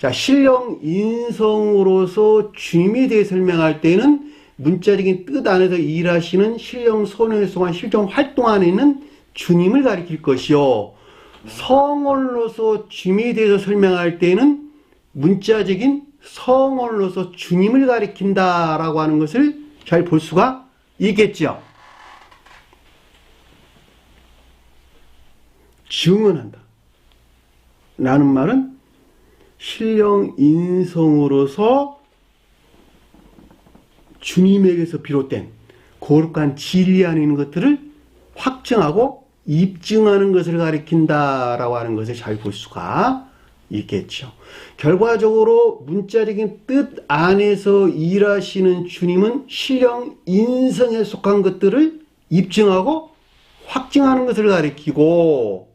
자, 신령 인성으로서 주님에 대해 설명할 때는 문자적인 뜻 안에서 일하시는 신령 선언에 속한 실종 활동 안에 있는 주님을 가리킬 것이요. 성언로서 주님에 대해서 설명할 때는 문자적인 성언로서 주님을 가리킨다라고 하는 것을 잘 볼 수가 있겠죠. 증언한다 라는 말은 신령 인성으로서 주님에게서 비롯된 거룩한 진리 안에 있는 것들을 확증하고 입증하는 것을 가리킨다라고 하는 것을 잘 볼 수가 있겠죠. 결과적으로 문자적인 뜻 안에서 일하시는 주님은 신령 인성에 속한 것들을 입증하고 확증하는 것을 가리키고,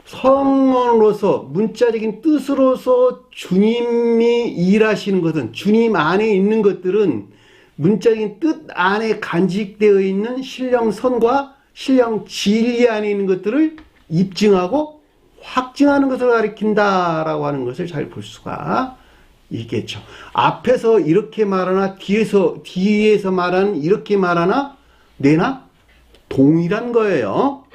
성언으로서 문자적인 뜻으로서 주님이 일하시는 것은, 주님 안에 있는 것들은 문자적인 뜻 안에 간직되어 있는 신령선과 신령 진리 안에 있는 것들을 입증하고 확증하는 것을 가리킨다라고 하는 것을 잘 볼 수가 있겠죠. 앞에서 이렇게 말하나 뒤에서 말하는 이렇게 말하나 내나 동일한 거예요.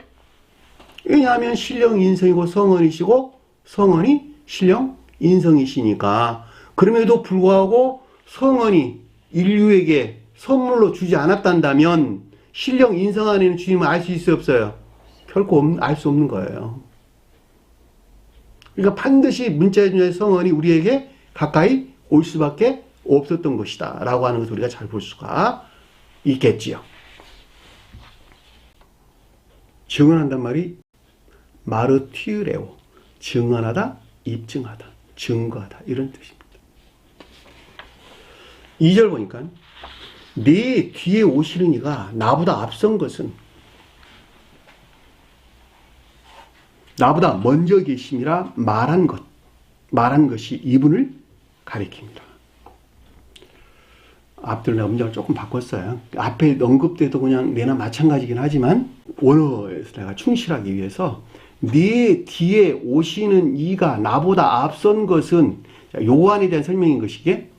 왜냐하면 신령 인성이고 성언이시고 성언이 신령 인성이시니까. 그럼에도 불구하고 성언이 인류에게 선물로 주지 않았단다면 신령 인성 안에 있는 주님을 알 수 있어요, 없어요? 결코 알 수 없는 거예요. 그러니까 반드시 문자의 존재의 성언이 우리에게 가까이 올 수밖에 없었던 것이다 라고 하는 것을 우리가 잘 볼 수가 있겠지요. 증언한단 말이 마르티레오, 증언하다, 입증하다, 증거하다 이런 뜻입니다. 2절 보니까 내 뒤에 오시는 이가 나보다 앞선 것은 나보다 먼저 계심이라 말한 것이 이분을 가리킵니다. 앞들 내가 문장을 조금 바꿨어요. 앞에 언급돼도 그냥 내나 마찬가지긴 하지만 원어에서 내가 충실하기 위해서 네 뒤에 오시는 이가 나보다 앞선 것은 요한에 대한 설명인 것이게,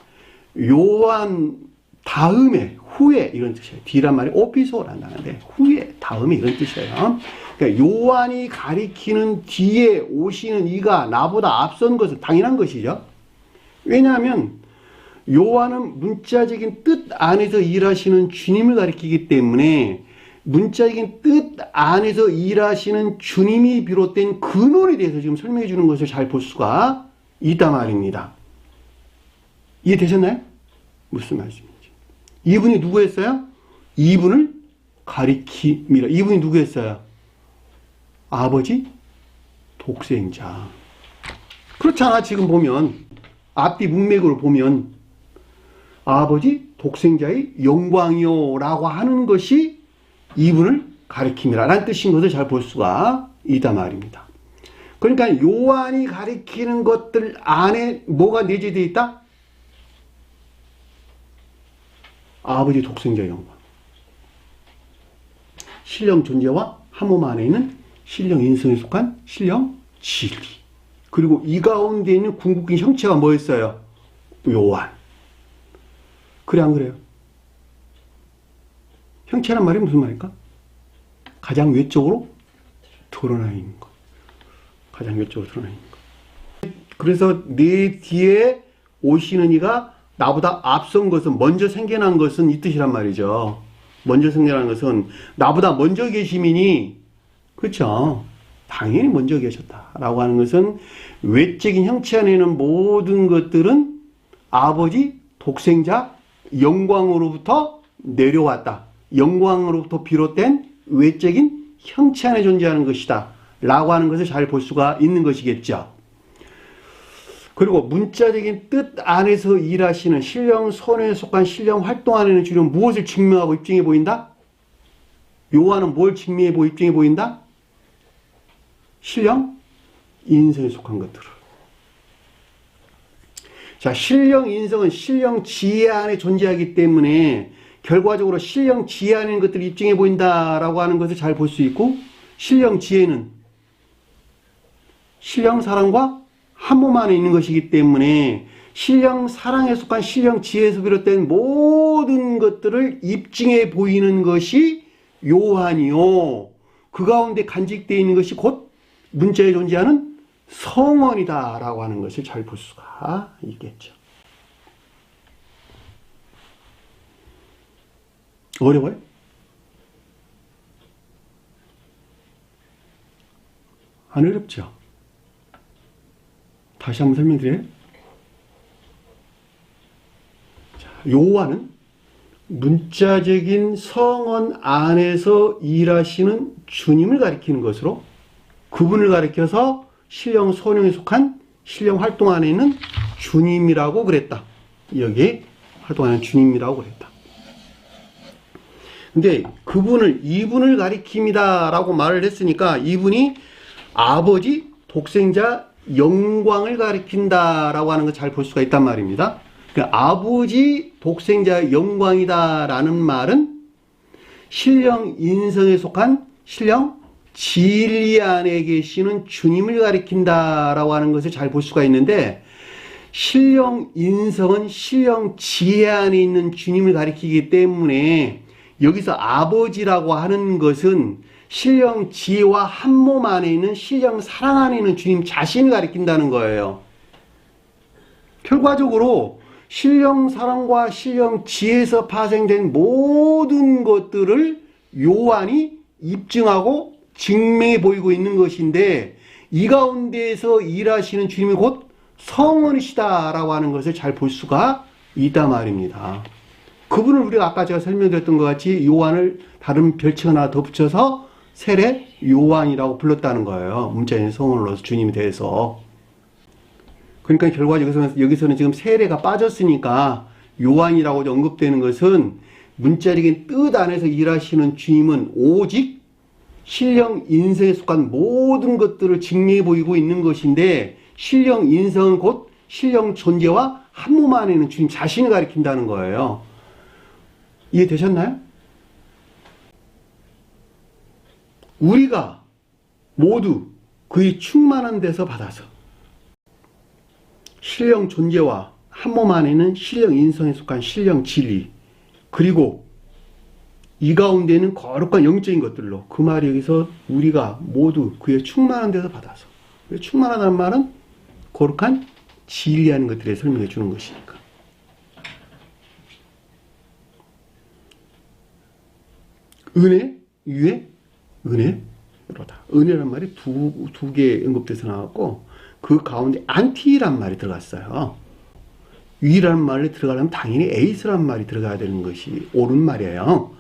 요한 다음에 후에 이런 뜻이에요. 뒤란 말이 오피소라는 단어인데 후에 다음에 이런 뜻이에요. 그러니까 요한이 가리키는 뒤에 오시는 이가 나보다 앞선 것은 당연한 것이죠. 왜냐하면 요한은 문자적인 뜻 안에서 일하시는 주님을 가리키기 때문에 문자적인 뜻 안에서 일하시는 주님이 비롯된 근원에 대해서 지금 설명해 주는 것을 잘 볼 수가 있단 말입니다. 이해되셨나요? 무슨 말씀인지. 이분이 누구였어요? 이분을 가리킴이라. 이분이 누구였어요? 아버지 독생자. 그렇잖아. 지금 보면 앞뒤 문맥으로 보면 아버지 독생자의 영광이요 라고 하는 것이 이분을 가리킴이라 라는 뜻인 것을 잘 볼 수가 있단 말입니다. 그러니까 요한이 가리키는 것들 안에 뭐가 내재되어 있다? 아버지 독생자의 영광, 신령 존재와 한 몸 안에 있는 신령 인성에 속한 신령 진리, 그리고 이 가운데 있는 궁극적인 형체가 뭐였어요? 요한. 그래 안 그래요? 형체란 말이 무슨 말일까? 가장 외적으로 드러나 있는 것. 가장 외적으로 드러나 있는 것. 그래서 내 뒤에 오시는 이가 나보다 앞선 것은, 먼저 생겨난 것은 이 뜻이란 말이죠. 먼저 생겨난 것은 나보다 먼저 계심이니, 그렇죠? 당연히 먼저 계셨다라고 하는 것은 외적인 형체 안에 있는 모든 것들은 아버지 독생자 영광으로부터 내려왔다. 영광으로부터 비롯된 외적인 형체 안에 존재하는 것이다 라고 하는 것을 잘 볼 수가 있는 것이겠죠. 그리고 문자적인 뜻 안에서 일하시는 신령 선에 속한 신령 활동 안에는 주로 무엇을 증명하고 입증해 보인다? 요한은 뭘 증명해 입증해 보인다? 신령 인성에 속한 것들을. 자, 신령 인성은 신령 지혜 안에 존재하기 때문에 결과적으로 신령 지혜 안에 있는 것들을 입증해 보인다라고 하는 것을 잘 볼 수 있고, 신령 지혜는 신령 사랑과 한 몸 안에 있는 것이기 때문에 신령 사랑에 속한 신령 지혜에서 비롯된 모든 것들을 입증해 보이는 것이 요한이요. 그 가운데 간직되어 있는 것이 곧 문자에 존재하는 성원이다라고 하는 것을 잘 볼 수가 있겠죠. 어려워요? 안 어렵죠? 다시 한번 설명드려요. 자, 요한은 문자적인 성원 안에서 일하시는 주님을 가리키는 것으로 그분을 가리켜서 신령 소령에 속한 신령 활동 안에 있는 주님이라고 그랬다. 여기에 활동하는 주님이라고 그랬다. 근데 이분을 가리킵니다 라고 말을 했으니까 이분이 아버지 독생자 영광을 가리킨다 라고 하는 걸 잘 볼 수가 있단 말입니다. 그러니까 아버지 독생자 영광이다 라는 말은 신령 인성에 속한 신령 진리 안에 계시는 주님을 가리킨다 라고 하는 것을 잘 볼 수가 있는데, 신령 인성은 신령 지혜 안에 있는 주님을 가리키기 때문에 여기서 아버지라고 하는 것은 신령 지혜와 한 몸 안에 있는 신령 사랑 안에 있는 주님 자신을 가리킨다는 거예요. 결과적으로 신령 사랑과 신령 지혜에서 파생된 모든 것들을 요한이 입증하고 증명해 보이고 있는 것인데, 이 가운데에서 일하시는 주님이 곧 성원이시다라고 하는 것을 잘 볼 수가 있단 말입니다. 그분을 우리가 아까 제가 설명드렸던 것 같이 요한을 다른 별칭 하나 더 붙여서 세례 요한이라고 불렀다는 거예요. 문자인 성원으로서 주님에 대해서. 그러니까 결과적으로 여기서는 지금 세례가 빠졌으니까 요한이라고 언급되는 것은 문자적인 뜻 안에서 일하시는 주님은 오직 신령 인성에 속한 모든 것들을 증명해 보이고 있는 것인데, 신령 인성은 곧 신령 존재와 한 몸 안에 있는 주님 자신을 가리킨다는 거예요. 이해되셨나요? 우리가 모두 그의 충만한 데서 받아서 신령 존재와 한 몸 안에 있는 신령 인성에 속한 신령 진리, 그리고 이 가운데는 거룩한 영적인 것들로, 그 말이 여기서 우리가 모두 그의 충만한 데서 받아서, 충만하다는 말은 거룩한 진리하는 것들에 설명해 주는 것이니까. 은혜, 유에, 은혜로다. 은혜란 말이 두 개 언급돼서 나왔고, 그 가운데 안티란 말이 들어갔어요. 위라는 말이 들어가려면 당연히 에이스란 말이 들어가야 되는 것이 옳은 말이에요.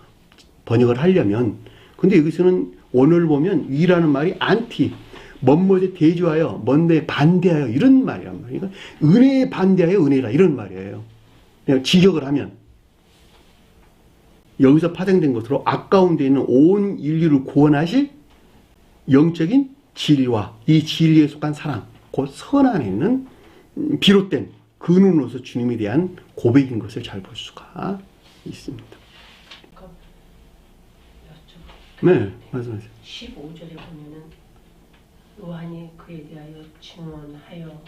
번역을 하려면. 근데 여기서는 원어를 보면 위라는 말이 안티, 먼못에 대조하여, 먼데 반대하여, 이런 말이란 말이에요. 은혜에 반대하여 은혜라, 이런 말이에요. 그냥 직역을 하면. 여기서 파생된 것으로 악 가운데 있는 온 인류를 구원하실 영적인 진리와 이 진리에 속한 사랑, 곧 선 안에 있는 비롯된 근원으로서 주님에 대한 고백인 것을 잘 볼 수가 있습니다. 네, 말씀하세요. 15절에 보면은 요한이 그에 대하여 증언하여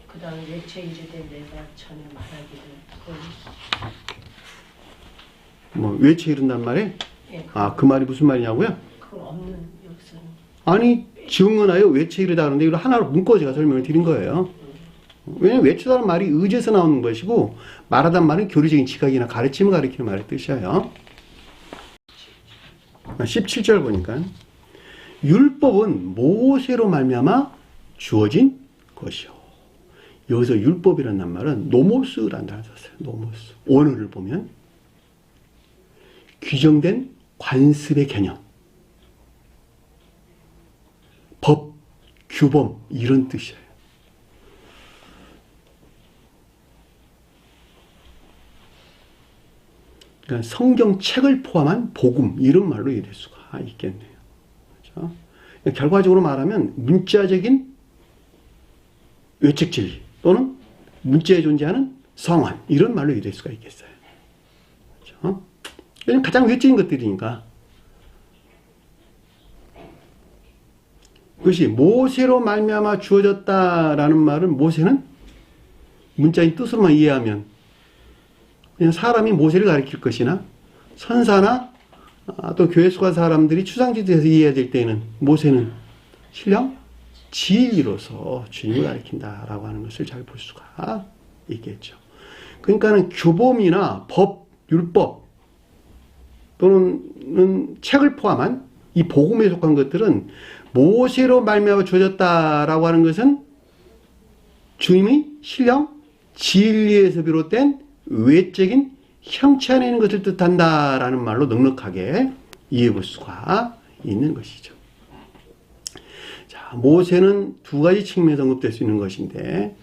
그 다음 외쳐 이르되 내가 전에 말하기를 그건 외쳐 이른단 말에? 예, 그 말이 무슨 말이냐고요? 그건 없는 여기서는. 아니, 증언하여 외쳐 이르다 그러는데 이걸 하나로 묶어 제가 설명을 드린 거예요. 왜냐면 외쳐다는 말이 의지에서 나오는 것이고, 말하다는 말은 교리적인 지각이나 가르침을 가리키는 말의 뜻이에요. 17절 보니까 율법은 모세로 말미암아 주어진 것이요. 여기서 율법이라는 말은 노모스라는 단어를 썼어요. 노모스. 원어를 보면 규정된 관습의 개념, 법, 규범, 이런 뜻이에요. 그러니까 성경책을 포함한 복음, 이런 말로 이해될 수가 있겠네요. 그렇죠? 결과적으로 말하면 문자적인 외적 진리 또는 문자에 존재하는 성원, 이런 말로 이해될 수가 있겠어요. 그렇죠? 왜냐면 가장 외적인 것들이니까. 그것이 모세로 말미암아 주어졌다라는 말은, 모세는 문자인 뜻으로만 이해하면 그냥 사람이 모세를 가리킬 것이나 선사나 또 교회 속한 사람들이 추상지대에서 이해해야 될 때에는 모세는 신령 진리로서 주님을 가리킨다라고 하는 것을 잘 볼 수가 있겠죠. 그러니까는 규범이나 법, 율법 또는 책을 포함한 이 복음에 속한 것들은 모세로 말미암아 주어졌다라고 하는 것은 주님의 신령 진리에서 비롯된 외적인 형체 안에 있는 것을 뜻한다라는 말로 넉넉하게 이해해 볼 수가 있는 것이죠. 자, 모세는 두 가지 측면에서 언급될 수 있는 것인데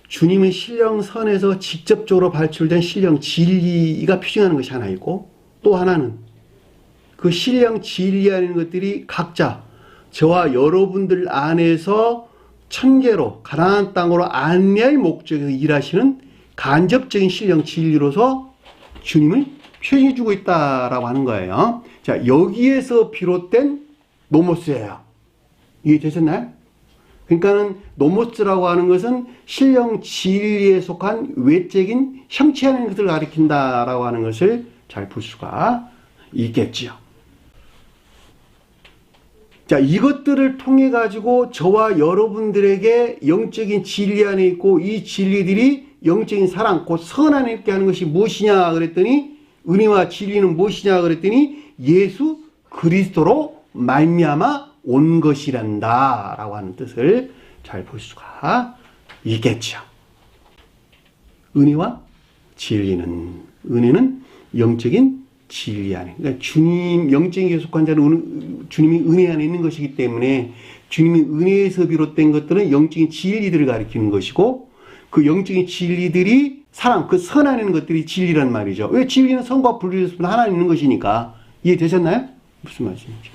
주님의 신령선에서 직접적으로 발출된 신령 진리가 표징하는 것이 하나 있고 또 하나는 그 신령 진리 안에 있는 것들이 각자 저와 여러분들 안에서 천계로 가나안 땅으로 안내할 목적에서 일하시는 간접적인 신령 진리로서 주님을 표현해주고 있다라고 하는 거예요. 자, 여기에서 비롯된 노모스예요. 이해되셨나요? 그러니까는 노모스라고 하는 것은 신령 진리에 속한 외적인 형체 안에 있는 것을 가리킨다라고 하는 것을 잘 볼 수가 있겠지요. 자, 이것들을 통해 가지고 저와 여러분들에게 영적인 진리 안에 있고 이 진리들이 영적인 사랑, 곧 선 안에 있게 하는 것이 무엇이냐 그랬더니 은혜와 진리는 무엇이냐 그랬더니 예수 그리스도로 말미암아 온 것이란다 라고 하는 뜻을 잘 볼 수가 있겠죠. 은혜와 진리는, 은혜는 영적인 진리 안에, 그러니까 주님 영적인 속한 자는 주님이 은혜 안에 있는 것이기 때문에 주님이 은혜에서 비롯된 것들은 영적인 진리들을 가리키는 것이고 그 영적인 진리들이 사랑, 그 선 안에 있는 것들이 진리란 말이죠. 왜? 진리는 선과 분리에서 하나 있는 것이니까. 이해되셨나요? 무슨 말씀인지.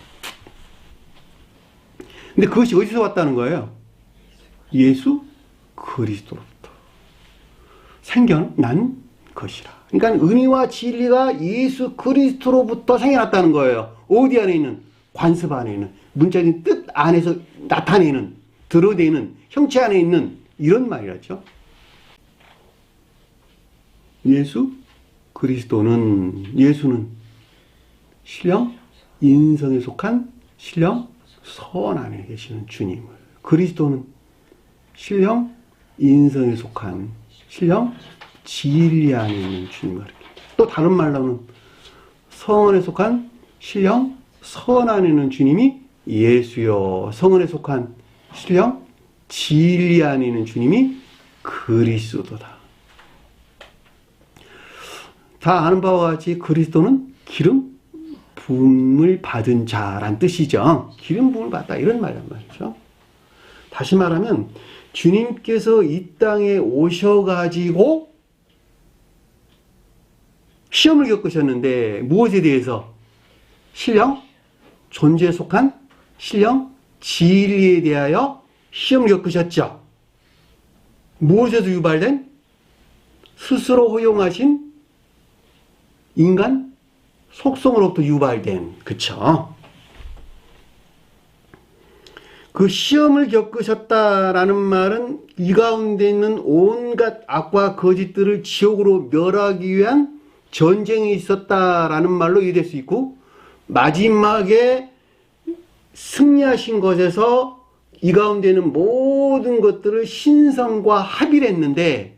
근데 그것이 어디서 왔다는 거예요? 예수 그리스도로부터 생겨난 것이라. 그러니까 은혜와 진리가 예수 그리스도로부터 생겨났다는 거예요. 어디 안에 있는? 관습 안에 있는, 문자적인 뜻 안에서 나타내는, 드러내는, 형체 안에 있는 이런 말이라죠. 예수 그리스도는, 예수는 신령 인성에 속한 신령 선 안에 계시는 주님을, 그리스도는 신령 인성에 속한 신령 진리 안에 있는 주님을 가리킵니다. 또 다른 말로는 성원에 속한 신령 선 안에 있는 주님이 예수요, 성원에 속한 신령 진리 안에 있는 주님이 그리스도다. 다 아는 바와 같이 그리스도는 기름 부음을 받은 자란 뜻이죠. 기름 부음을 받다 이런 말이란 말이죠. 다시 말하면 주님께서 이 땅에 오셔가지고 시험을 겪으셨는데 무엇에 대해서? 신령 존재에 속한 신령 진리에 대하여 시험을 겪으셨죠. 무엇에서 유발된? 스스로 허용하신 인간 속성으로부터 유발된, 그쵸? 그 시험을 겪으셨다라는 말은 이 가운데 있는 온갖 악과 거짓들을 지옥으로 멸하기 위한 전쟁이 있었다라는 말로 이해될 수 있고, 마지막에 승리하신 것에서 이 가운데 있는 모든 것들을 신성과 합의를 했는데,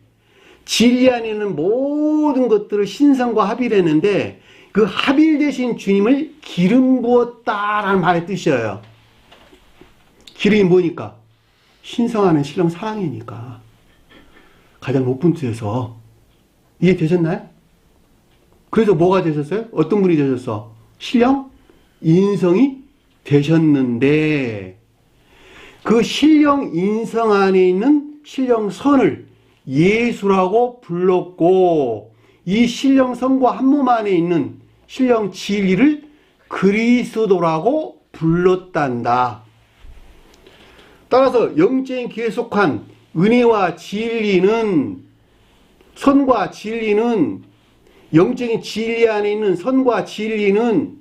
진리 안에 있는 모든 것들을 신성과 합의를 했는데 그 합일되신 주님을 기름 부었다라는 말의 뜻이에요. 기름이 뭐니까? 신성 안에 신령 사랑이니까. 가장 높은 뜻에서. 이해되셨나요? 그래서 뭐가 되셨어요? 어떤 분이 되셨어? 신령 인성이 되셨는데 그 신령 인성 안에 있는 신령 선을 예수라고 불렀고 이 신령 선과 한 몸 안에 있는 신령 진리를 그리스도라고 불렀단다. 따라서 영적인 기에 속한 은혜와 진리는, 선과 진리는, 영적인 진리 안에 있는 선과 진리는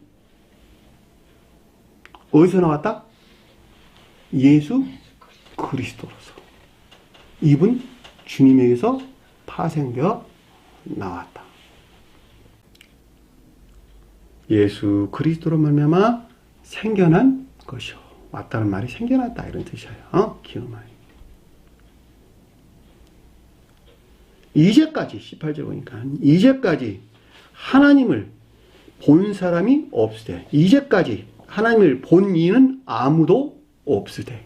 어디서 나왔다? 예수 그리스도로서. 이분 주님에게서 파생되어 나왔다. 예수 그리스도로 말미암아 생겨난 것이요. 왔다는 말이 생겨났다 이런 뜻이에요. 기어마이. 이제까지 18절 보니까 이제까지 하나님을 본 사람이 없으되 이제까지 하나님을 본 이는 아무도 없으되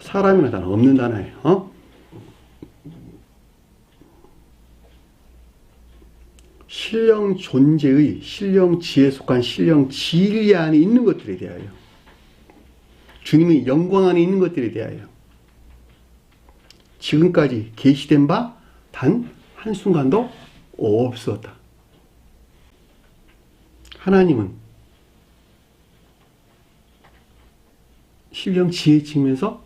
사람이라는 단어 없는 단어예요. 신령 존재의 신령 지에 속한 신령 진리 안에 있는 것들에 대하여 주님의 영광 안에 있는 것들에 대하여 지금까지 계시된 바 단 한순간도 없었다. 하나님은 신령 지혜 측면에서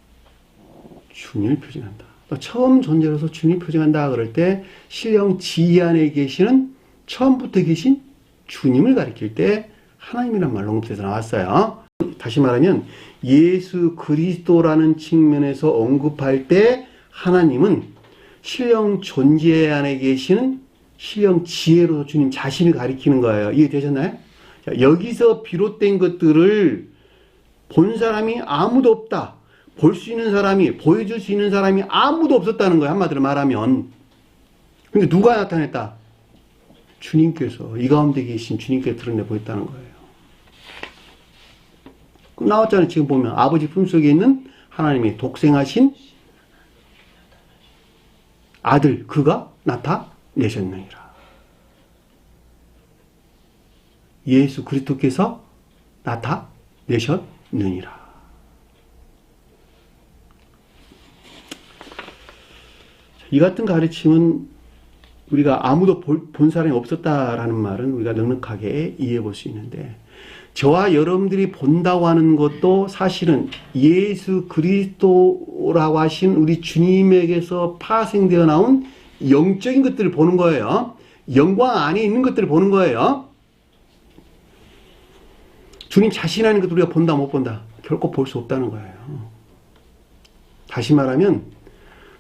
주님을 표징한다. 처음 존재로서 주님을 표징한다 그럴 때 신령 지혜 안에 계시는 처음부터 계신 주님을 가리킬 때 하나님이란 말로 언급돼서 나왔어요. 다시 말하면 예수 그리스도라는 측면에서 언급할 때 하나님은 신령 존재 안에 계시는 신령 지혜로 주님 자신을 가리키는 거예요. 이해되셨나요? 자, 여기서 비롯된 것들을 본 사람이 아무도 없다. 볼 수 있는 사람이, 보여줄 수 있는 사람이 아무도 없었다는 거예요. 한마디로 말하면. 근데 누가 나타냈다? 주님께서, 이 가운데 계신 주님께서 드러내 보였다는 거예요. 그럼 나왔잖아요. 지금 보면 아버지 품속에 있는 하나님의 독생하신 아들, 그가 나타내셨느니라. 예수 그리스도께서 나타내셨느니라. 이 같은 가르침은 우리가 아무도 본 사람이 없었다라는 말은 우리가 넉넉하게 이해해 볼 수 있는데, 저와 여러분들이 본다고 하는 것도 사실은 예수 그리스도라고 하신 우리 주님에게서 파생되어 나온 영적인 것들을 보는 거예요. 영광 안에 있는 것들을 보는 거예요. 주님 자신 안에 것들 우리가 본다 못 본다? 결코 볼 수 없다는 거예요. 다시 말하면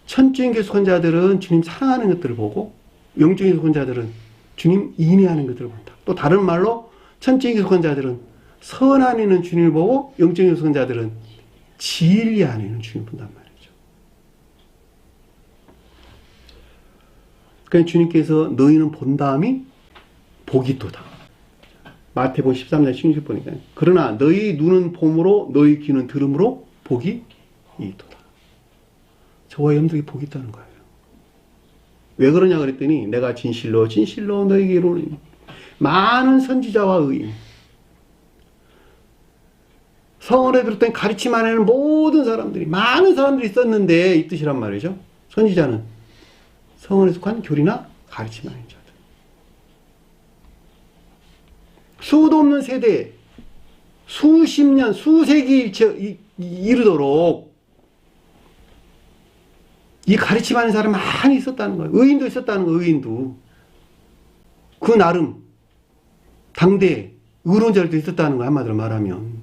천주인 계속한 자들은 주님 사랑하는 것들을 보고, 영적인 계속한 자들은 주님 인내하는 것들을 본다. 또 다른 말로 천주인 계속한 자들은 선 안에 있는 주님을 보고, 영적인 계속한 자들은 진리 안에 있는 주님을 본단 말이죠. 그러니까 주님께서 너희는 본 다음이 복이 있도다. 마태복음 13장 16절 보니까, 그러나 너희 눈은 봄으로 너희 귀는 들음으로 복이 있도다. 저와 여러분들에게 복이 있다는 거예요. 왜 그러냐 그랬더니, 내가 진실로 진실로 너희에게 이르노니 많은 선지자와 의인, 성언에 비롯된 가르침 안에는 모든 사람들이, 많은 사람들이 있었는데, 이 뜻이란 말이죠. 선지자는 성언에 속한 교리나 가르침 안에 자들. 수도 없는 세대에 수십 년, 수세기 이르도록 이 가르침 하는 사람이 많이 있었다는 거예요. 의인도 있었다는 거예요. 의인도. 그 나름 당대에 의론자들도 있었다는 거예요. 한마디로 말하면.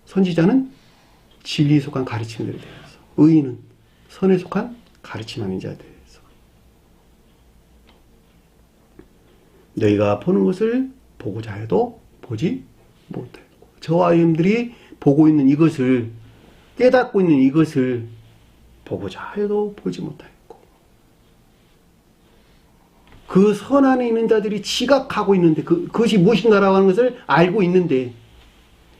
선지자는 진리에 속한 가르침들에 대해서, 의인은 선에 속한 가르침 하는 자들에 대해서. 너희가 보는 것을 보고자 해도 보지 못하고, 저와 여러분들이 보고 있는 이것을, 깨닫고 있는 이것을 보고자 해도 보지 못하였고, 그 선 안에 있는 자들이 지각하고 있는데, 그것이 무엇인가라고 하는 것을 알고 있는데,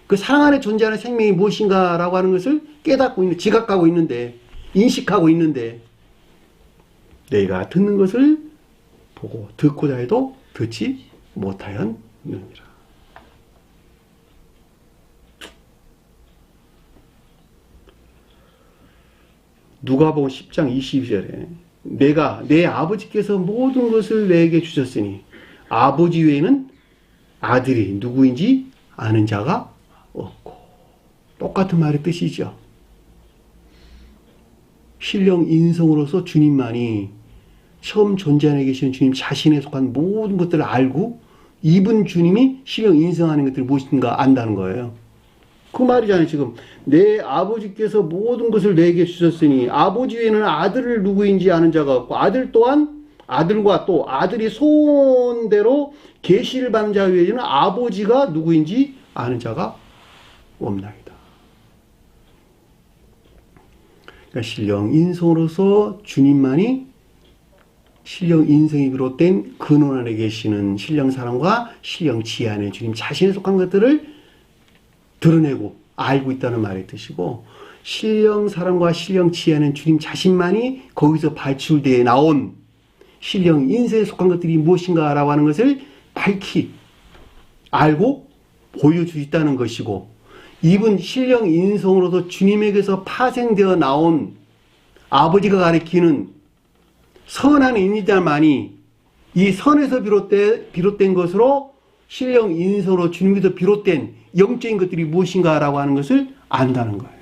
그 사랑 안에 존재하는 생명이 무엇인가라고 하는 것을 깨닫고 있는, 지각하고 있는데, 인식하고 있는데, 너희가 듣는 것을 보고 듣고자 해도 듣지 못하였느니라. 누가복음 10장 22절에 내가 내 아버지께서 모든 것을 내게 주셨으니 아버지 외에는 아들이 누구인지 아는 자가 없고, 똑같은 말의 뜻이죠. 신령 인성으로서 주님만이 처음 존재 안에 계시는 주님 자신에 속한 모든 것들을 알고, 이분 주님이 신령 인성하는 것들이 무엇인가 안다는 거예요. 그 말이잖아요. 지금 내 아버지께서 모든 것을 내게 주셨으니 아버지 외에는 아들을 누구인지 아는 자가 없고, 아들 또한 아들과 또 아들이 소원대로 계시를 받는 자 외에는 아버지가 누구인지 아는 자가 없나이다. 그러니까 신령 인성으로서 주님만이 신령 인성이 비롯된 근원 안에 계시는 신령 사랑과 신령 지혜 안에 주님 자신에 속한 것들을 드러내고 알고 있다는 말의 뜻이고, 신령 사랑과 신령 지혜 안에 주님 자신만이 거기서 발출되어 나온 신령 인성에 속한 것들이 무엇인가라고 하는 것을 밝히 알고 보여줄 수 있다는 것이고, 이분 신령 인성으로서 주님에게서 파생되어 나온 아버지가 가리키는 선한 인자만이 이 선에서 비롯된 것으로 신령 인성으로 주님께서 비롯된 영적인 것들이 무엇인가라고 하는 것을 안다는 거예요.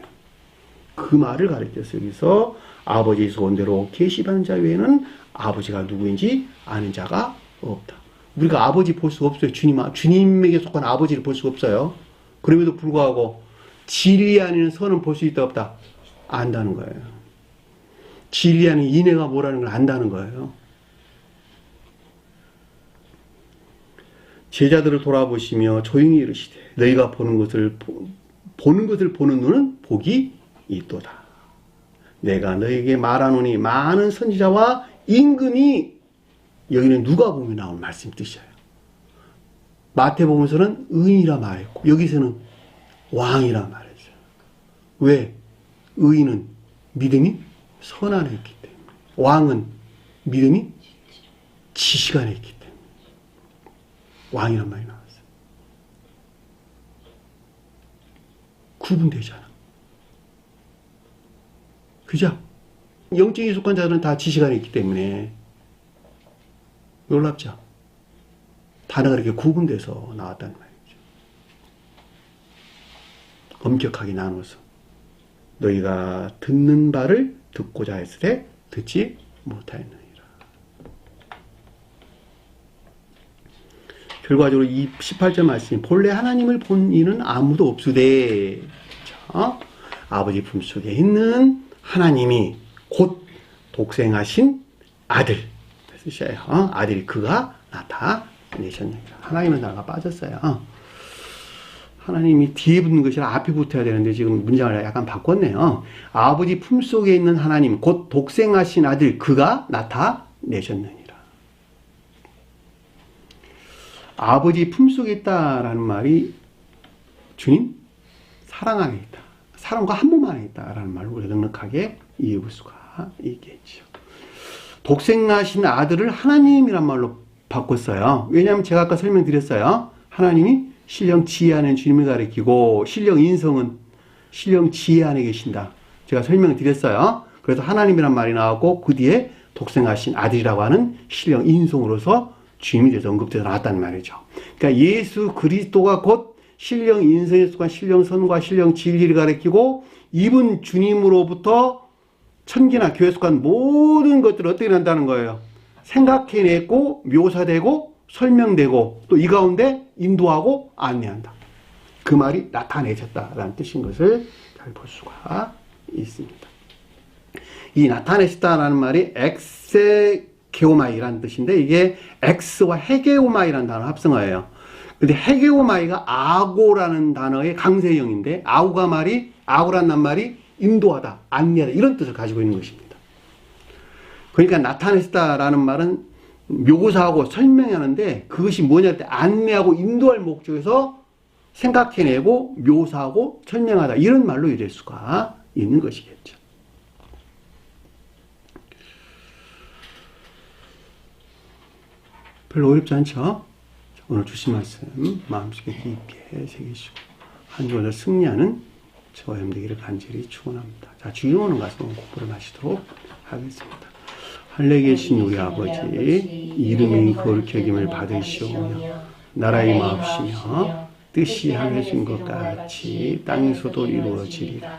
그 말을 가르쳤어요. 여기서 아버지의 소원대로 계시받는 자 외에는 아버지가 누구인지 아는 자가 없다. 우리가 아버지 볼 수가 없어요. 주님에게 속한 아버지를 볼 수가 없어요. 그럼에도 불구하고 진리 안에는 선은 볼 수 있다 없다? 안다는 거예요. 진리 안에 인애가 뭐라는 걸 안다는 거예요. 제자들을 돌아보시며 조용히 이르시되 너희가 보는 것을 보는 눈은 복이 있도다. 내가 너희에게 말하노니 많은 선지자와 임금이, 여기는 누가복음에 나온 말씀 뜻이에요. 마태복음에서는 의인이라 말했고 여기서는 왕이라 말했어요. 왜? 의인은 믿음이 선 안에 있기 때문에, 왕은 믿음이 지식 안에 있기 때문에 왕이란 말이 나왔어요. 구분되잖아. 그죠? 영적인 속한 자들은 다 지식 안에 있기 때문에 놀랍죠? 단어가 이렇게 구분돼서 나왔다는 말이죠. 엄격하게 나눠서 너희가 듣는 바를 듣고자 했을 때 듣지 못하였느니라. 결과적으로 이 18절 말씀이 본래 하나님을 본 이는 아무도 없으되, 아버지 품속에 있는 하나님이 곧 독생하신 아들, 쓰셔요. 아들이 그가 나타내셨느니라. 하나님은 나가 빠졌어요. 하나님이 뒤에 붙는 것이 아니라 앞에 붙어야 되는데 지금 문장을 약간 바꿨네요. 아버지 품속에 있는 하나님 곧 독생하신 아들 그가 나타내셨느니라. 아버지 품속에 있다라는 말이 주님 사랑 안에 있다, 사랑과 한 몸 안에 있다라는 말로 우리가 넉넉하게 이해해 볼 수가 있겠죠. 독생하신 아들을 하나님이란 말로 바꿨어요. 왜냐하면 제가 아까 설명드렸어요. 하나님이 신령 지혜 안에 주님을 가리키고 신령 인성은 신령 지혜 안에 계신다. 제가 설명드렸어요. 그래서 하나님이란 말이 나왔고 그 뒤에 독생하신 아들이라고 하는 신령 인성으로서 주님이 돼서 언급돼서 나왔다는 말이죠. 그러니까 예수 그리스도가 곧 신령 인성에 속한 신령 선과 신령 진리를 가리키고, 이분 주님으로부터 천기나 교회에 속한 모든 것들을 어떻게 한다는 거예요? 생각해내고 묘사되고 설명되고 또 이 가운데 인도하고 안내한다. 그 말이 나타내셨다라는 뜻인 것을 잘 볼 수가 있습니다. 이 나타내셨다라는 말이 엑세게오마이라는 뜻인데, 이게 엑스와 헤게오마이라는 단어 합성어예요. 근데 헤게오마이가 아고라는 단어의 강세형인데, 아고라는 말이 인도하다, 안내하다 이런 뜻을 가지고 있는 것입니다. 그러니까 나타내셨다라는 말은 묘사하고 설명하는데, 그것이 뭐냐 할 때 안내하고 인도할 목적에서 생각해내고 묘사하고 설명하다 이런 말로 이럴 수가 있는 것이겠죠. 별로 어렵지 않죠? 오늘 주신 말씀 마음속에 깊게 새기시고 한 주간을 승리하는 저와 여러분 되기를 간절히 축원합니다. 자, 주님오는 가서 공부를 마치도록 하겠습니다. 하늘에 계신 우리 아버지, 이름이 거룩히 여김을 받으시오며 나라의 마옵시며 뜻이 하늘에서 인 것 같이 땅에서도 이루어지리라.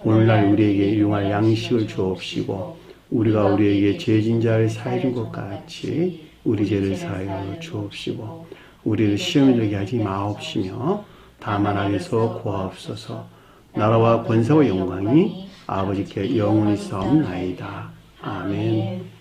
오늘날 우리에게 일용할 양식을 주옵시고 우리가 우리에게 죄진 자를 사해 준 것 같이 우리 죄를 사하여 주옵시고 우리를 시험에 들게 하지 마옵시며 다만 악에서 구하옵소서. 나라와 권세와 영광이 아버지께 영원히 싸움나이다. 아멘.